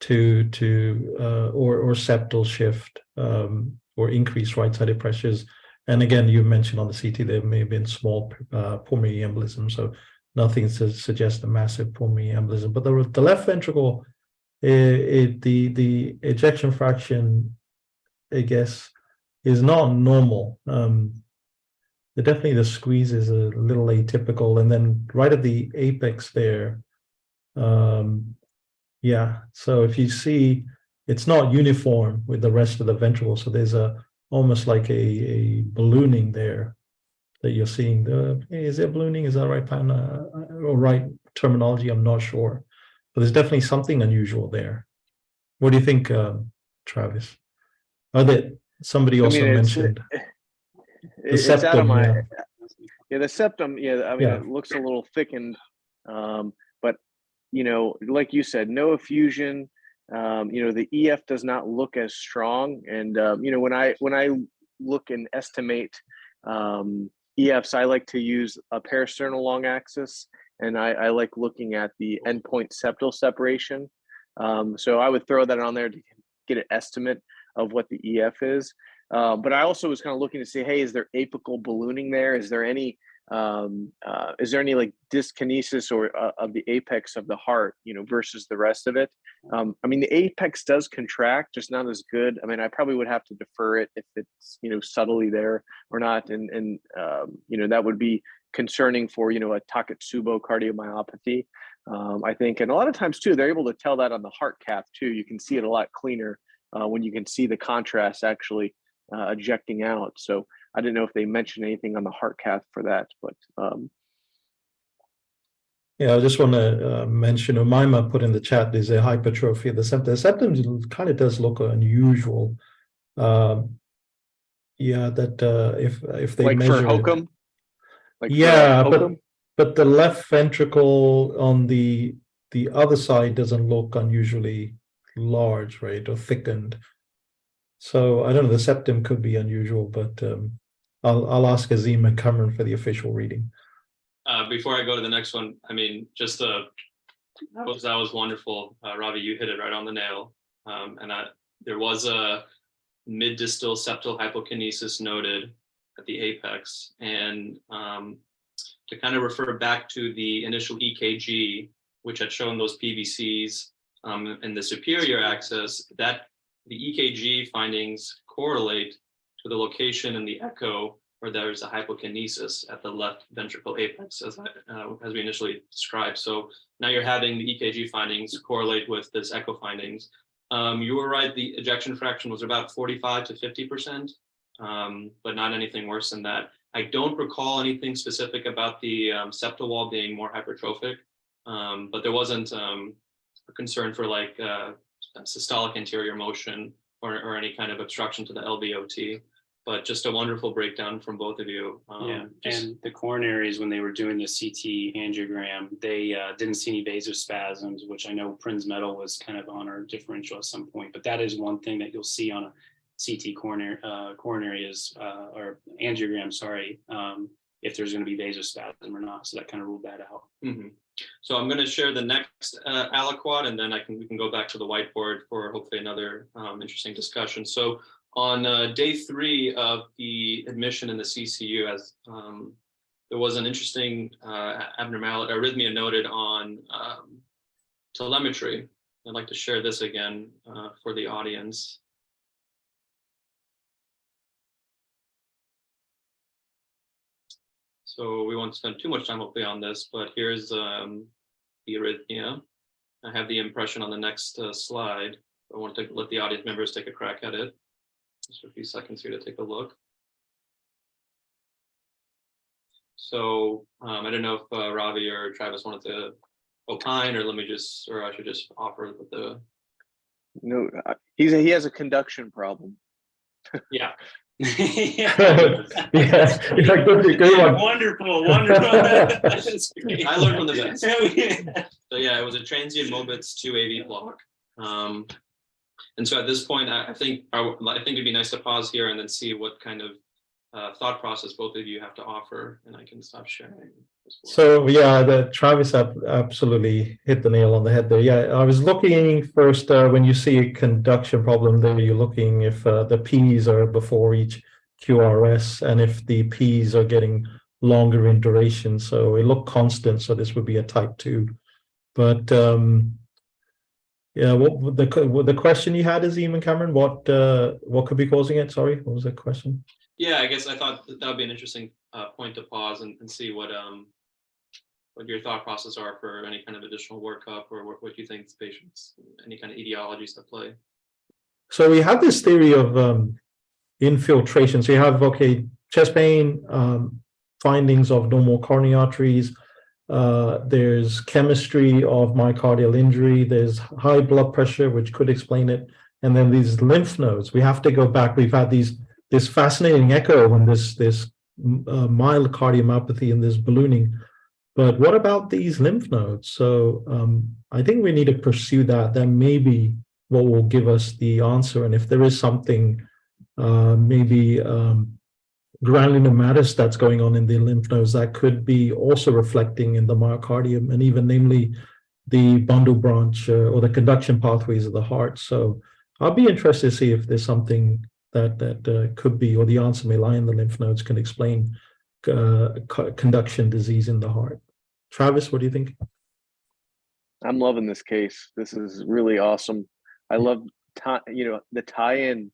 or septal shift or increased right-sided pressures. And again, you mentioned on the CT there may have been small pulmonary embolism, so nothing to suggest a massive pulmonary embolism. But the left ventricle, the ejection fraction, I guess, is not normal. Definitely the squeeze is a little atypical, and then right at the apex there, so if you see, it's not uniform with the rest of the ventricle, so there's almost like a ballooning there that you're seeing. Is it ballooning? Is that right pattern or right terminology? I'm not sure, but there's definitely something unusual there. What do you think, Travis? Somebody also mentioned the septum. Out of my, the septum. It looks a little thickened, but like you said, no effusion. The EF does not look as strong, and when I look and estimate EFs, I like to use a parasternal long axis, and I like looking at the endpoint septal separation. So I would throw that on there to get an estimate of what the EF is. But I also was kind of looking to say, hey, is there apical ballooning there? Is there any like dyskinesis or of the apex of the heart, versus the rest of it? The apex does contract, just not as good. I probably would have to defer it if it's, subtly there or not. And that would be concerning for, a Takotsubo cardiomyopathy, I think. And a lot of times too, they're able to tell that on the heart cath too. You can see it a lot cleaner when you can see the contrast actually ejecting out. So I didn't know if they mentioned anything on the heart cath for that, but I just want to mention, Umaima put in the chat, there's a hypertrophy of the septum. The septum kind of does look unusual. That if they like measure for Hokum, but the left ventricle on the other side doesn't look unusually large, right, or thickened. So I don't know, the septum could be unusual, but I'll ask Azim and Cameron for the official reading. Before I go to the next one, I mean, just that was wonderful. Ravi, you hit it right on the nail. There was a mid-distal septal hypokinesis noted at the apex. And to kind of refer back to the initial EKG, which had shown those PVCs in the superior axis, that the EKG findings correlate to the location in the echo where there's a hypokinesis at the left ventricle apex, as we initially described. So now you're having the EKG findings correlate with this echo findings. You were right, the ejection fraction was about 45 to 50%, but not anything worse than that. I don't recall anything specific about the septal wall being more hypertrophic, but there wasn't a concern for like systolic anterior motion or any kind of obstruction to the LVOT. But just a wonderful breakdown from both of you. And the coronaries, when they were doing the CT angiogram, they didn't see any vasospasms, which I know Prinz metal was kind of on our differential at some point. But that is one thing that you'll see on a CT coronary is or angiogram, sorry, if there's going to be vasospasm or not. So that kind of ruled that out. Mm-hmm. So I'm going to share the next aliquot, and then we can go back to the whiteboard for hopefully another interesting discussion. So on day 3 of the admission in the CCU, as there was an interesting abnormality, arrhythmia noted on telemetry. I'd like to share this again for the audience. So we won't spend too much time hopefully on this, but here's the arrhythmia. I have the impression on the next slide. I want to let the audience members take a crack at it. Just a few seconds here to take a look. So I don't know if Ravi or Travis wanted to opine, or I should just offer the. No, he has a conduction problem. Yeah. Yeah. Good one. Wonderful. That's great. I learned from the best. So yeah, it was a transient Mobitz 2 AV block. And so at this point, I think it'd be nice to pause here and then see what kind of thought process both of you have to offer, and I can stop sharing. So yeah, Travis absolutely hit the nail on the head there. Yeah, I was looking first when you see a conduction problem there, you're looking if the P's are before each QRS and if the P's are getting longer in duration. So it looked constant, so this would be a type 2. But yeah, what the question you had is, Eamon Cameron, what could be causing it? Sorry, what was the question? Yeah, I guess I thought that would be an interesting point to pause and see what your thought process are for any kind of additional workup, or what you think patients, any kind of etiologies that play. So we have this theory of infiltration. So you have, chest pain, findings of normal coronary arteries. There's chemistry of myocardial injury. There's high blood pressure, which could explain it. And then these lymph nodes. We have to go back. We've had this fascinating echo when this mild cardiomyopathy and this ballooning. But what about these lymph nodes? So I think we need to pursue that. That may be what will give us the answer. And if there is something, maybe granulomatous that's going on in the lymph nodes, that could be also reflecting in the myocardium, and even namely the bundle branch or the conduction pathways of the heart. So I'll be interested to see if there's something that could be, or the answer may lie in the lymph nodes, can explain conduction disease in the heart. Travis, what do you think? I'm loving this case. This is really awesome. I love the tie-in,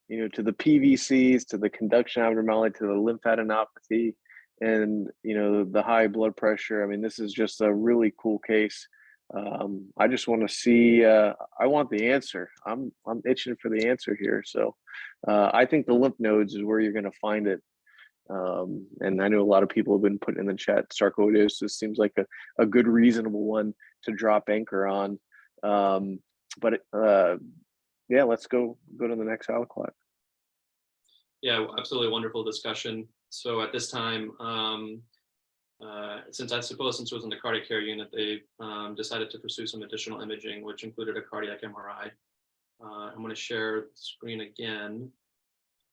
to the PVCs, to the conduction abnormality, to the lymphadenopathy, and the high blood pressure. I mean, this is just a really cool case. I just want to see. I want the answer. I'm itching for the answer here. So I think the lymph nodes is where you're going to find it. And I know a lot of people have been putting in the chat, sarcoidosis seems like a good, reasonable one to drop anchor on. Yeah, let's go to the next aliquot. Yeah, absolutely wonderful discussion. So at this time, since it was in the cardiac care unit, they decided to pursue some additional imaging, which included a cardiac MRI. I'm going to share the screen again.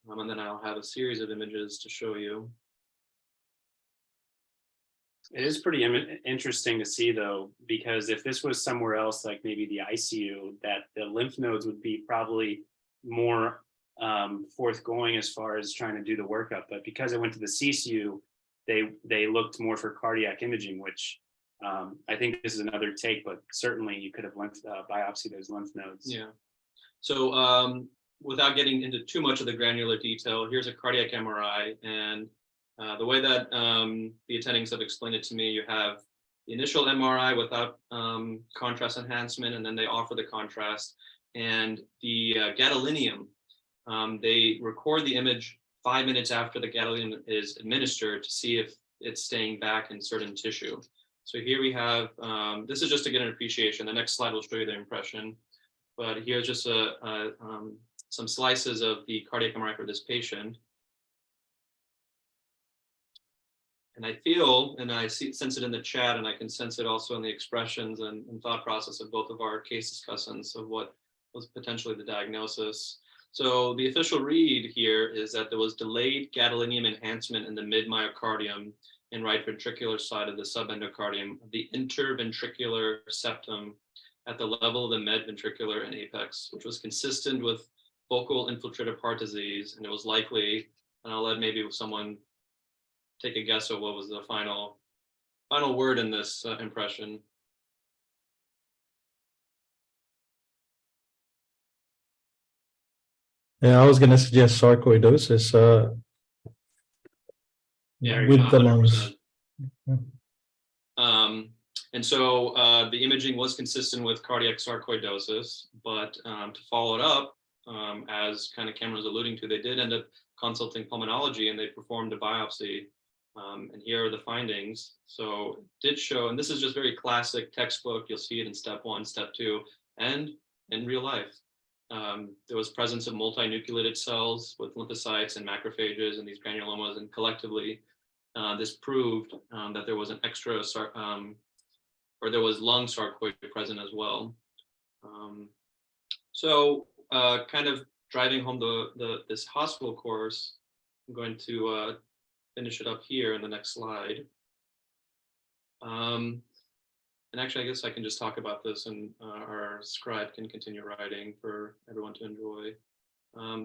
And then I'll have a series of images to show you. It is pretty interesting to see, though, because if this was somewhere else, like maybe the ICU, that the lymph nodes would be probably more forthgoing as far as trying to do the workup. But because it went to the CCU, they looked more for cardiac imaging, which I think this is another take, but certainly you could have biopsied those lymph nodes. Yeah. So without getting into too much of the granular detail, here's a cardiac MRI, and the way that the attendings have explained it to me, you have the initial MRI without contrast enhancement, and then they offer the contrast. And the gadolinium, they record the image 5 minutes after the gadolinium is administered to see if it's staying back in certain tissue. So here we have, this is just to get an appreciation. The next slide will show you the impression. But here's just some slices of the cardiac MRI for this patient. And I feel, and I sense it in the chat, and I can sense it also in the expressions and thought process of both of our case discussants of what was potentially the diagnosis. So the official read here is that there was delayed gadolinium enhancement in the mid-myocardium and right ventricular side of the subendocardium, the interventricular septum at the level of the mid-ventricular and apex, which was consistent with focal infiltrative heart disease. And it was likely, and I'll let maybe someone take a guess at what was the final word in this impression. Yeah, I was going to suggest sarcoidosis with the lungs. And so the imaging was consistent with cardiac sarcoidosis, but to follow it up, as kind of Cameron was alluding to, they did end up consulting pulmonology and they performed a biopsy. And here are the findings. So it did show, and this is just very classic textbook, you'll see it in step 1, step 2, and in real life. There was presence of multinucleated cells with lymphocytes and macrophages and these granulomas, and collectively this proved that there was an extra, or there was lung sarcoid present as well. So kind of driving home this hospital course, I'm going to finish it up here in the next slide. And actually, I guess I can just talk about this, and our scribe can continue writing for everyone to enjoy.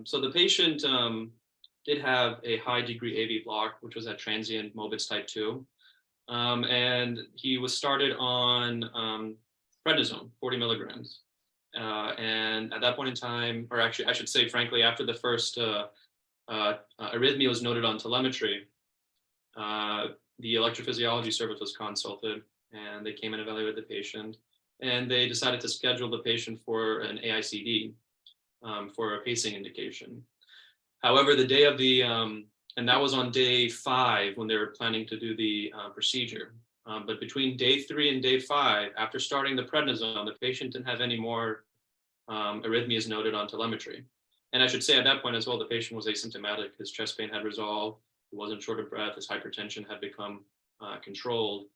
So the patient did have a high degree AV block, which was at transient Mobitz type 2. And he was started on prednisone, 40 milligrams. And at that point in time, or actually, I should say, frankly, after the first arrhythmia was noted on telemetry, the electrophysiology service was consulted, and they came and evaluated the patient, and they decided to schedule the patient for an AICD for a pacing indication. However, the day of the, and that was on day 5 when they were planning to do the procedure. But between day 3 and day 5, after starting the prednisone, the patient didn't have any more arrhythmias noted on telemetry. And I should say at that point as well, the patient was asymptomatic. His chest pain had resolved. He wasn't short of breath. His hypertension had become controlled.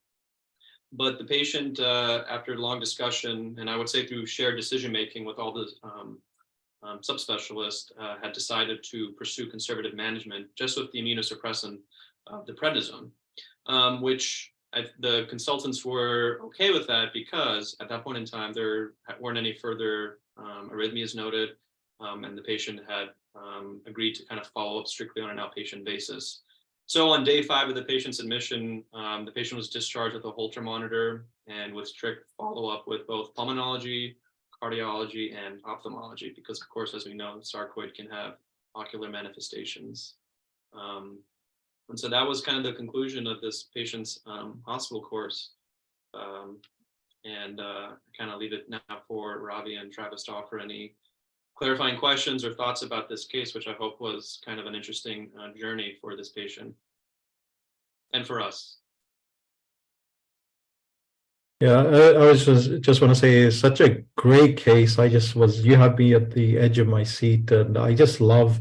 But the patient, after long discussion, and I would say through shared decision-making with all the subspecialists, had decided to pursue conservative management just with the immunosuppressant, the prednisone, which the consultants were okay with that because at that point in time, there weren't any further arrhythmias noted, and the patient had agreed to kind of follow up strictly on an outpatient basis. So on day 5 of the patient's admission, the patient was discharged with a Holter monitor and with strict follow-up with both pulmonology, cardiology, and ophthalmology, because of course, as we know, sarcoid can have ocular manifestations. And so that was kind of the conclusion of this patient's hospital course. And kind of leave it now for Ravi and Travis to offer any clarifying questions or thoughts about this case, which I hope was kind of an interesting journey for this patient and for us. Yeah, I was just want to say it's such a great case. You have me at the edge of my seat, and I just love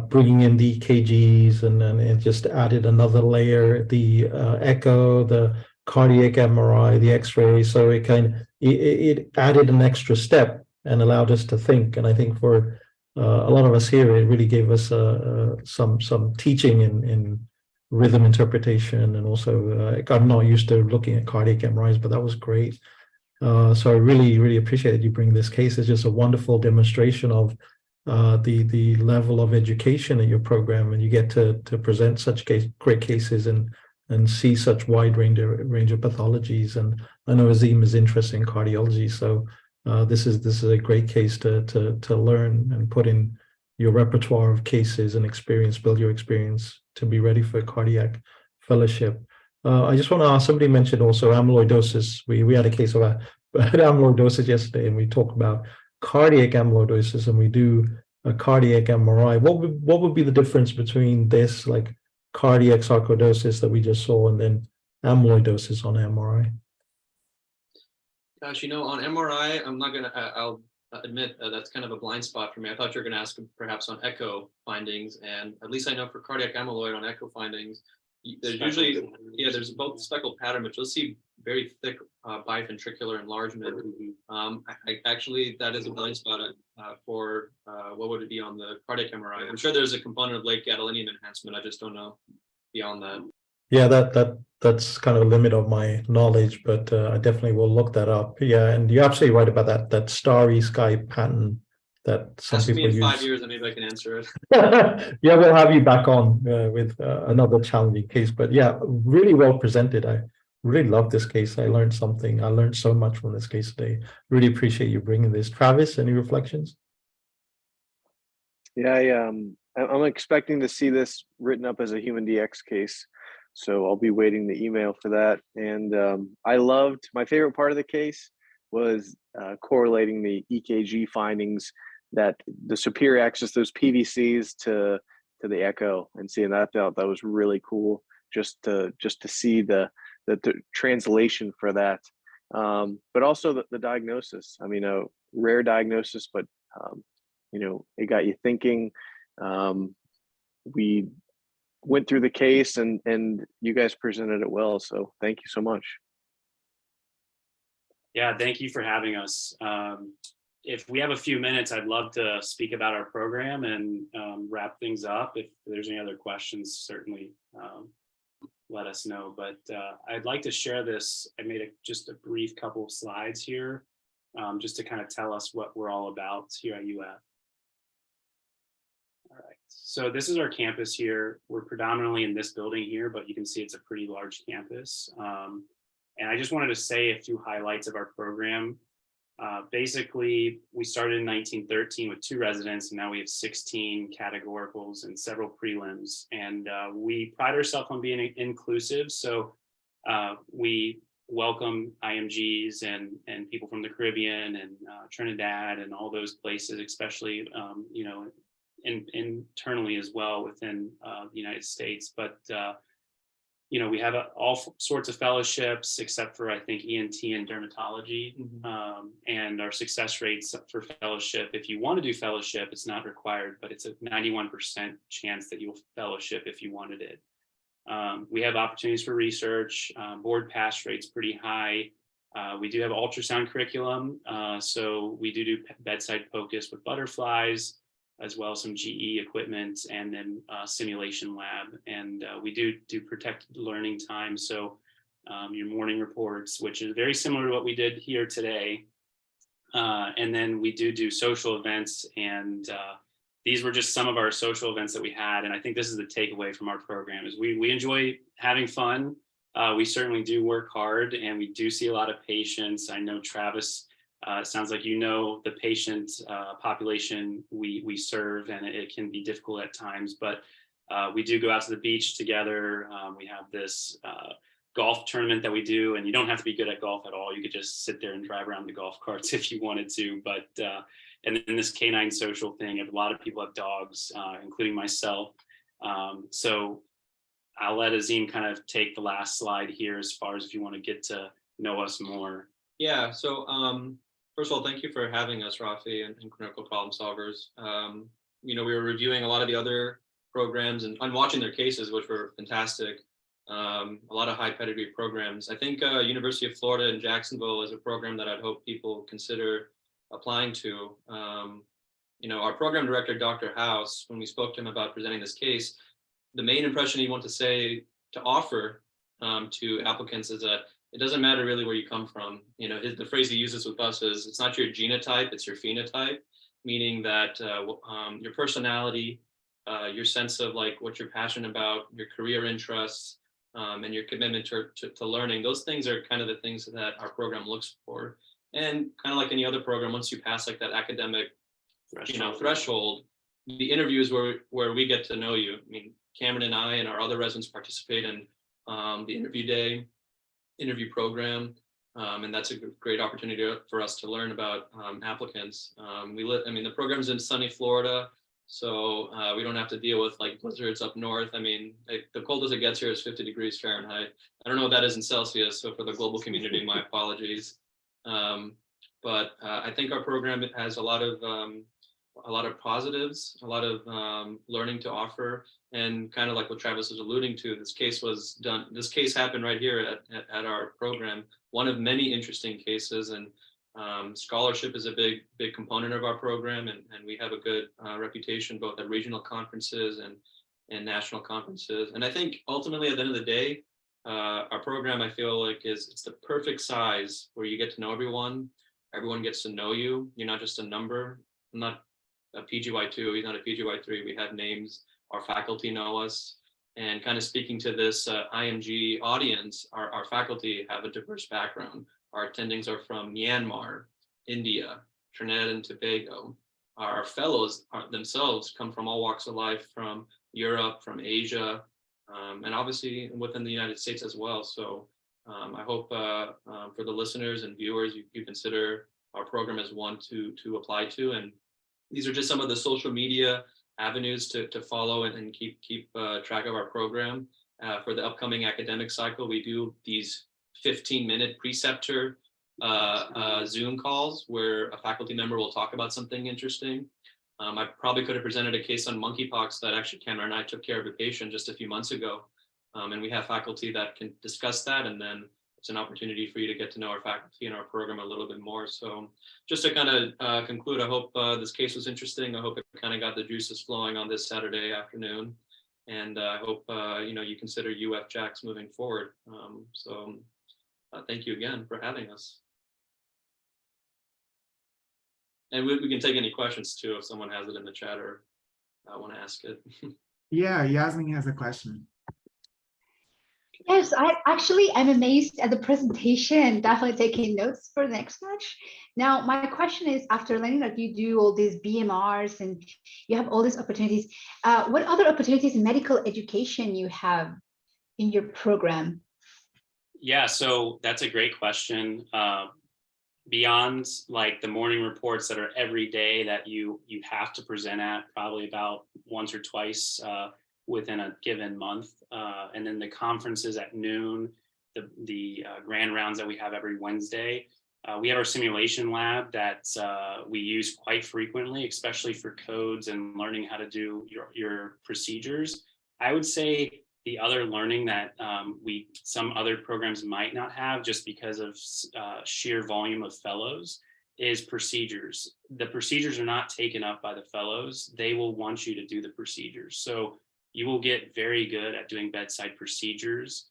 bringing in the EKGs, and then it just added another layer, the echo, the cardiac MRI, the X-ray. So it added an extra step and allowed us to think. And I think for a lot of us here, it really gave us some teaching in rhythm interpretation, and also I'm not used to looking at cardiac MRIs, but that was great. So I really appreciate you bringing this case. It's just a wonderful demonstration of the level of education in your program, and you get to present such great cases and see such wide range of pathologies. And I know Azim is interested in cardiology, so this is a great case to learn and put in your repertoire of cases and experience, build your experience to be ready for cardiac fellowship. I just want to ask, somebody mentioned also amyloidosis. We had a case of amyloidosis yesterday, and we talked about cardiac amyloidosis, and we do a cardiac MRI. What would be the difference between this, like cardiac sarcoidosis that we just saw, and then amyloidosis on MRI? Gosh, on MRI, I'll admit that's kind of a blind spot for me. I thought you were going to ask perhaps on echo findings, and at least I know for cardiac amyloid on echo findings, there's usually, there's both speckled pattern, but you'll see very thick biventricular enlargement. Actually, that is a blind spot for what would it be on the cardiac MRI. I'm sure there's a component of late gadolinium enhancement. I just don't know beyond that. Yeah, that's kind of a limit of my knowledge, but I definitely will look that up. Yeah, and you're absolutely right about that starry sky pattern that some Ask people me in use. 5 years, and maybe I can answer it. Yeah, we'll have you back on with another challenging case. But yeah, really well presented. I really love this case. I learned something. I learned so much from this case today. Really appreciate you bringing this. Travis, any reflections? Yeah, I'm expecting to see this written up as a human DX case. So I'll be waiting the email for that. And I loved, my favorite part of the case was correlating the EKG findings, that the superior axis, those PVCs to the echo, and seeing that. I thought that was really cool, just to see the translation for that. But also the diagnosis. I mean, a rare diagnosis, but it got you thinking. We went through the case, and you guys presented it well. So thank you so much. Yeah, thank you for having us. If we have a few minutes, I'd love to speak about our program and wrap things up. If there's any other questions, certainly let us know. But I'd like to share this. I made just a brief couple of slides here, just to kind of tell us what we're all about here at UF. All right, so this is our campus here. We're predominantly in this building here, but you can see it's a pretty large campus. And I just wanted to say a few highlights of our program. Basically, we started in 1913 with 2 residents, and now we have 16 categoricals and several prelims. And we pride ourselves on being inclusive. So we welcome IMGs and people from the Caribbean and Trinidad and all those places, especially internally as well within the United States. But we have all sorts of fellowships except for, I think, ENT and dermatology. And our success rates for fellowship, if you want to do fellowship, it's not required, but it's a 91% chance that you'll fellowship if you wanted it. We have opportunities for research, board pass rates pretty high. We do have ultrasound curriculum. So we do bedside focus with butterflies, as well as some GE equipment, and then simulation lab. And we do protected learning time. So your morning reports, which is very similar to what we did here today. And then we do social events. And these were just some of our social events that we had. And I think this is the takeaway from our program, is we enjoy having fun. We certainly do work hard, and we do see a lot of patients. I know Travis, it sounds like the patient population we serve, and it can be difficult at times, but we do go out to the beach together. We have this golf tournament that we do, and you don't have to be good at golf at all. You could just sit there and drive around the golf carts if you wanted to. But and then this canine social thing, a lot of people have dogs, including myself. So I'll let Azim kind of take the last slide here, as far as if you want to get to know us more. Yeah, so first of all, thank you for having us, Rafi, and Clinical Problem Solvers. We were reviewing a lot of the other programs and watching their cases, which were fantastic. A lot of high pedigree programs. I think University of Florida in Jacksonville is a program that I'd hope people consider applying to. our program director, Dr. House, when we spoke to him about presenting this case, the main impression he wanted to offer to applicants is that it doesn't matter really where you come from. The phrase he uses with us is, it's not your genotype, it's your phenotype, meaning that your personality, your sense of like what you're passionate about, your career interests, and your commitment to learning. Those things are kind of the things that our program looks for. And kind of like any other program, once you pass like that academic threshold, the interviews where we get to know you. I mean, Cameron and I and our other residents participate in the interview program, and that's a great opportunity for us to learn about applicants. The program's in sunny Florida, so we don't have to deal with like blizzards up north. I mean, the coldest it gets here is 50 degrees Fahrenheit. I don't know what that is in Celsius, so for the global community, my apologies. But I think our program has a lot of positives, a lot of learning to offer, and kind of like what Travis was alluding to, this case happened right here at our program, one of many interesting cases, and scholarship is a big component of our program, and we have a good reputation both at regional conferences and national conferences. And I think ultimately at the end of the day, our program, I feel like it's the perfect size where you get to know everyone gets to know you. You're not just a number. I'm not a PGY2, he's not a PGY3. We have names, our faculty know us. And kind of speaking to this IMG audience, our faculty have a diverse background. Our attendings are from Myanmar, India, Trinidad and Tobago. Our fellows themselves come from all walks of life, from Europe, from Asia, and obviously within the United States as well. So I hope for the listeners and viewers, you consider our program as one to apply to. And these are just some of the social media avenues to follow and keep track of our program. For the upcoming academic cycle, we do these 15-minute preceptor Zoom calls where a faculty member will talk about something interesting. I probably could have presented a case on monkeypox that actually Cameron and I took care of a patient just a few months ago. And we have faculty that can discuss that, and then it's an opportunity for you to get to know our faculty and our program a little bit more. So just to kind of conclude, I hope this case was interesting. I hope it kind of got the juices flowing on this Saturday afternoon. And I hope you consider UF Jax moving forward. Thank you again for having us. And we can take any questions too if someone has it in the chat or want to ask it. Yeah, Yasmin has a question. Yes, I'm amazed at the presentation, definitely taking notes for the next batch. Now, my question is, after learning that you do all these VMRs and you have all these opportunities, what other opportunities in medical education you have in your program? Yeah, so that's a great question. Beyond like the morning reports that are every day that you have to present at probably about once or twice within a given month, and then the conferences at noon, the grand rounds that we have every Wednesday. We have our simulation lab that we use quite frequently, especially for codes and learning how to do your procedures. I would say the other learning that some other programs might not have, just because of sheer volume of fellows, is procedures. The procedures are not taken up by the fellows. They will want you to do the procedures. So you will get very good at doing bedside procedures.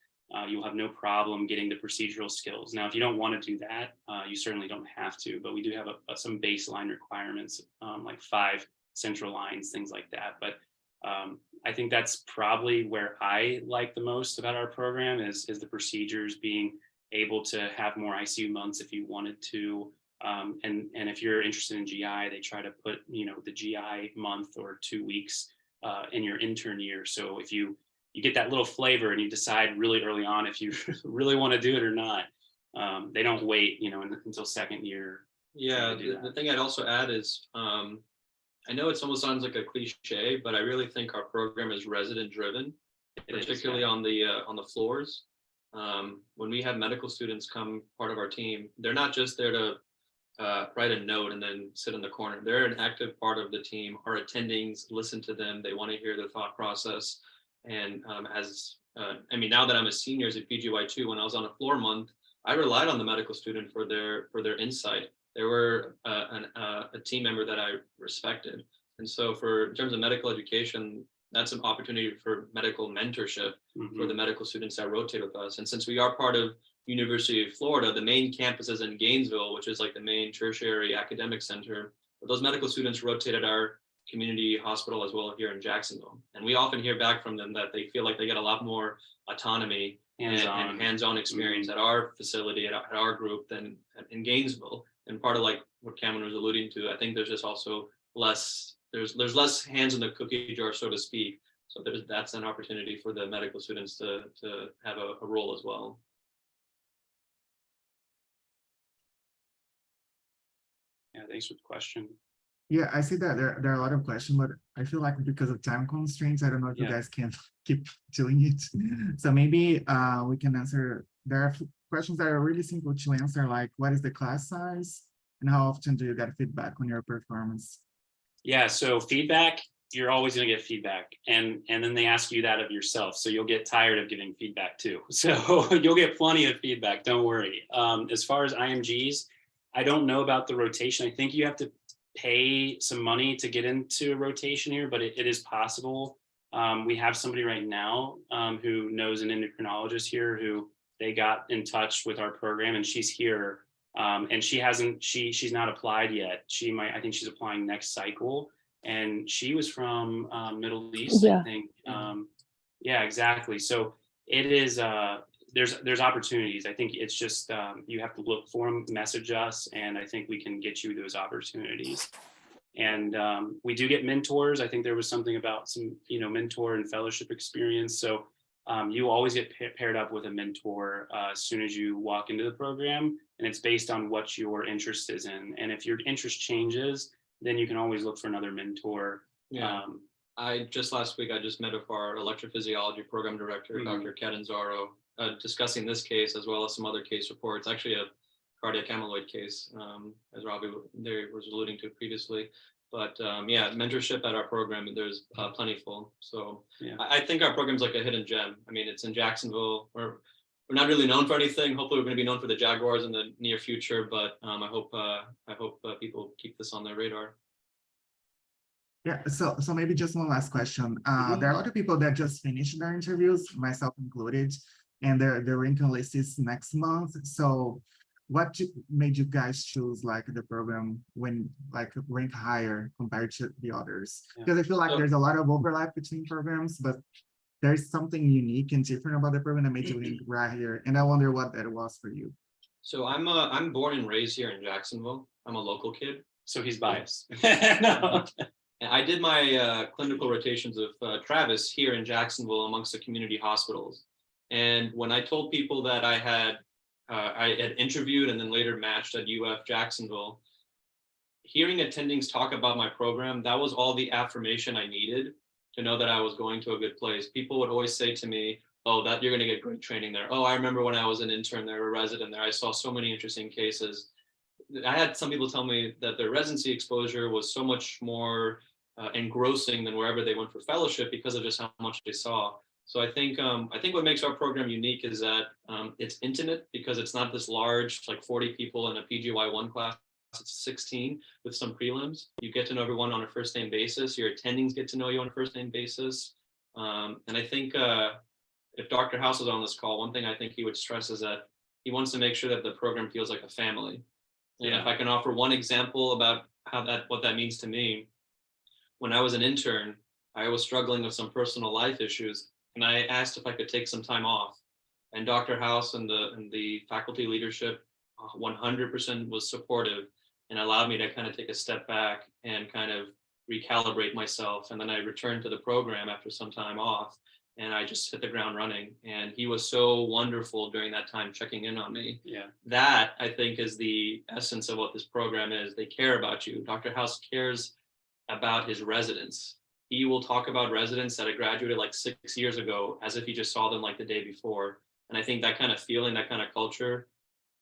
You'll have no problem getting the procedural skills. Now, if you don't want to do that, you certainly don't have to, but we do have some baseline requirements, like 5 central lines, things like that. But I think that's probably where I like the most about our program is the procedures, being able to have more ICU months if you wanted to. And if you're interested in GI, they try to put, the GI month or 2 weeks in your intern year. So if you get that little flavor and you decide really early on if you really want to do it or not, they don't wait, until second year. Yeah, the thing I'd also add is, I know it almost sounds like a cliche, but I really think our program is resident driven, particularly on the floors. When we have medical students come part of our team, they're not just there to write a note and then sit in the corner. They're an active part of the team. Our attendings listen to them. They want to hear their thought process. And now that I'm a senior at PGY2, when I was on a floor month, I relied on the medical student for their insight. they were a team member that I respected. And so in terms of medical education, that's an opportunity for medical mentorship for the medical students that rotate with us. And since we are part of University of Florida, the main campus is in Gainesville, which is like the main tertiary academic center. But those medical students rotate at our community hospital as well here in Jacksonville. And we often hear back from them that they feel like they get a lot more autonomy and hands-on experience at our facility, at our group than in Gainesville. And part of like what Cameron was alluding to, I think there's just also there's less hands in the cookie jar, so to speak. So that's an opportunity for the medical students to have a role as well. Yeah, thanks for the question. Yeah, I see that there are a lot of questions, but I feel like because of time constraints, I don't know if you Yeah. guys can keep doing it. So maybe we can answer. There are questions that are really simple to answer, like what is the class size and how often do you get feedback on your performance? Yeah, so feedback, you're always going to get feedback, and then they ask you that of yourself, so you'll get tired of giving feedback too. So you'll get plenty of feedback, don't worry. As far as IMGs, I don't know about the rotation. I think you have to pay some money to get into a rotation here, but it is possible. We have somebody right now who knows an endocrinologist here who they got in touch with our program, and she's here. And she's not applied yet. I think she's applying next cycle. And she was from Middle East, I think. Yeah, exactly. So it is, there's opportunities. I think it's just, you have to look for them, message us, and I think we can get you those opportunities. And we do get mentors. I think there was something about some, mentor and fellowship experience. So you always get paired up with a mentor as soon as you walk into the program, and it's based on what your interest is in. And if your interest changes, then you can always look for another mentor. Yeah. Last week, I just met with our electrophysiology program director, Dr. Catanzaro, discussing this case as well as some other case reports, actually a cardiac amyloid case, as Robbie there was alluding to previously. But mentorship at our program, there's plentiful. So yeah. I think our program's like a hidden gem. I mean, it's in Jacksonville. We're not really known for anything. Hopefully, we're going to be known for the Jaguars in the near future. But I hope people keep this on their radar. Yeah. So maybe just one last question. There are a lot of people that just finished their interviews, myself included, and their ranking list is next month. So what made you guys choose like the program when like rank higher compared to the others? Because I feel like there's a lot of overlap between programs, but there's something unique and different about the program that made you rank right here. And I wonder what that was for you. So I'm born and raised here in Jacksonville. I'm a local kid. So he's biased. No. And I did my clinical rotations of Travis here in Jacksonville amongst the community hospitals. And when I told people that I had interviewed and then later matched at UF Jacksonville, hearing attendings talk about my program, that was all the affirmation I needed to know that I was going to a good place. People would always say to me, oh, that you're going to get great training there. Oh, I remember when I was an intern there, a resident there, I saw so many interesting cases. I had some people tell me that their residency exposure was so much more engrossing than wherever they went for fellowship because of just how much they saw. So I think what makes our program unique is that it's intimate because it's not this large, like 40 people in a PGY1 class. It's 16 with some prelims. You get to know everyone on a first name basis. Your attendings get to know you on a first name basis. And I think if Dr. House was on this call, one thing I think he would stress is that he wants to make sure that the program feels like a family. And if I can offer one example about what that means to me, when I was an intern, I was struggling with some personal life issues, and I asked if I could take some time off. And Dr. House and the faculty leadership 100% was supportive and allowed me to kind of take a step back and kind of recalibrate myself. And then I returned to the program after some time off, and I just hit the ground running. And he was so wonderful during that time, checking in on me. Yeah. That, I think, is the essence of what this program is. They care about you. Dr. House cares about his residents. He will talk about residents that had graduated like 6 years ago as if he just saw them like the day before. And I think that kind of feeling, that kind of culture,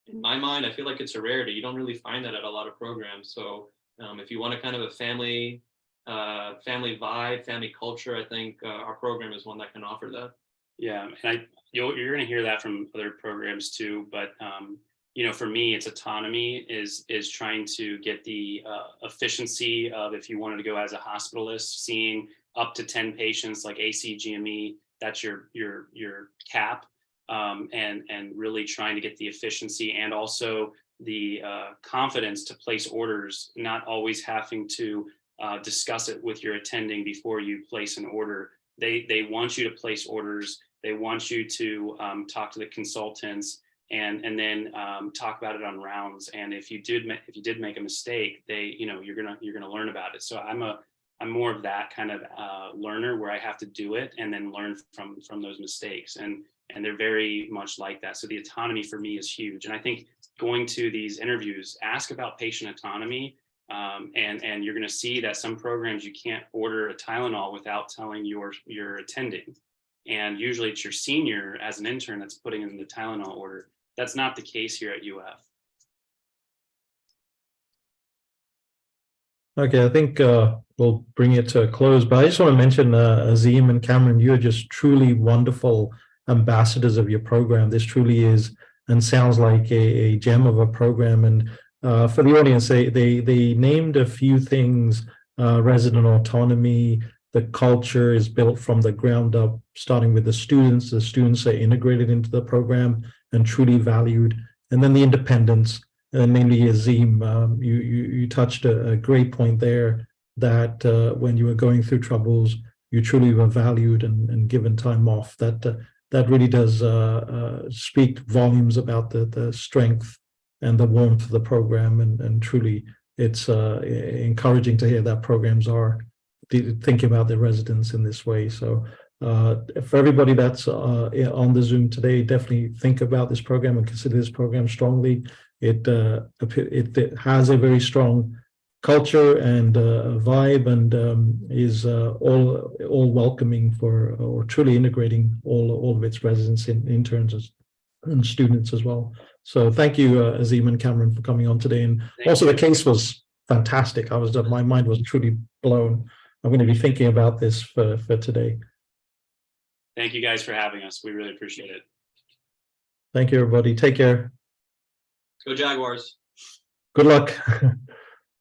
in my mind, I feel like it's a rarity. You don't really find that at a lot of programs. So if you want a kind of a family vibe, family culture, I think our program is one that can offer that. Yeah, and you're going to hear that from other programs too. But for me, it's autonomy is trying to get the efficiency of, if you wanted to go as a hospitalist, seeing up to 10 patients like ACGME, that's your cap, and really trying to get the efficiency and also the confidence to place orders, not always having to discuss it with your attending before you place an order. They want you to place orders. They want you to talk to the consultants and then talk about it on rounds. And if you did make a mistake, you're gonna learn about it. So I'm more of that kind of learner where I have to do it and then learn from those mistakes. And they're very much like that. So the autonomy for me is huge. And I think going to these interviews, ask about patient autonomy. And you're going to see that some programs you can't order a Tylenol without telling your attending. And usually it's your senior as an intern that's putting in the Tylenol order. That's not the case here at UF. Okay, I think we'll bring it to a close, but I just want to mention Azim and Cameron, you are just truly wonderful ambassadors of your program. This truly is and sounds like a gem of a program. And for the audience, they named a few things: resident autonomy, the culture is built from the ground up, starting with the students. The students are integrated into the program and truly valued. And then the independence, namely Azim, you touched a great point there, that when you were going through troubles, you truly were valued and given time off. That really does speak volumes about the strength and the warmth of the program, and truly it's encouraging to hear that programs are thinking about their residents in this way. So for everybody that's on the Zoom today, definitely think about this program and consider this program strongly. It has a very strong culture and vibe, and is all welcoming or truly integrating all of its residents, interns and students as well. So thank you, Azim and Cameron, for coming on today. And also the case was fantastic. My mind was truly blown. I'm going to be thinking about this for today. Thank you guys for having us. We really appreciate it. Thank you, everybody. Take care. Go Jaguars. Good luck.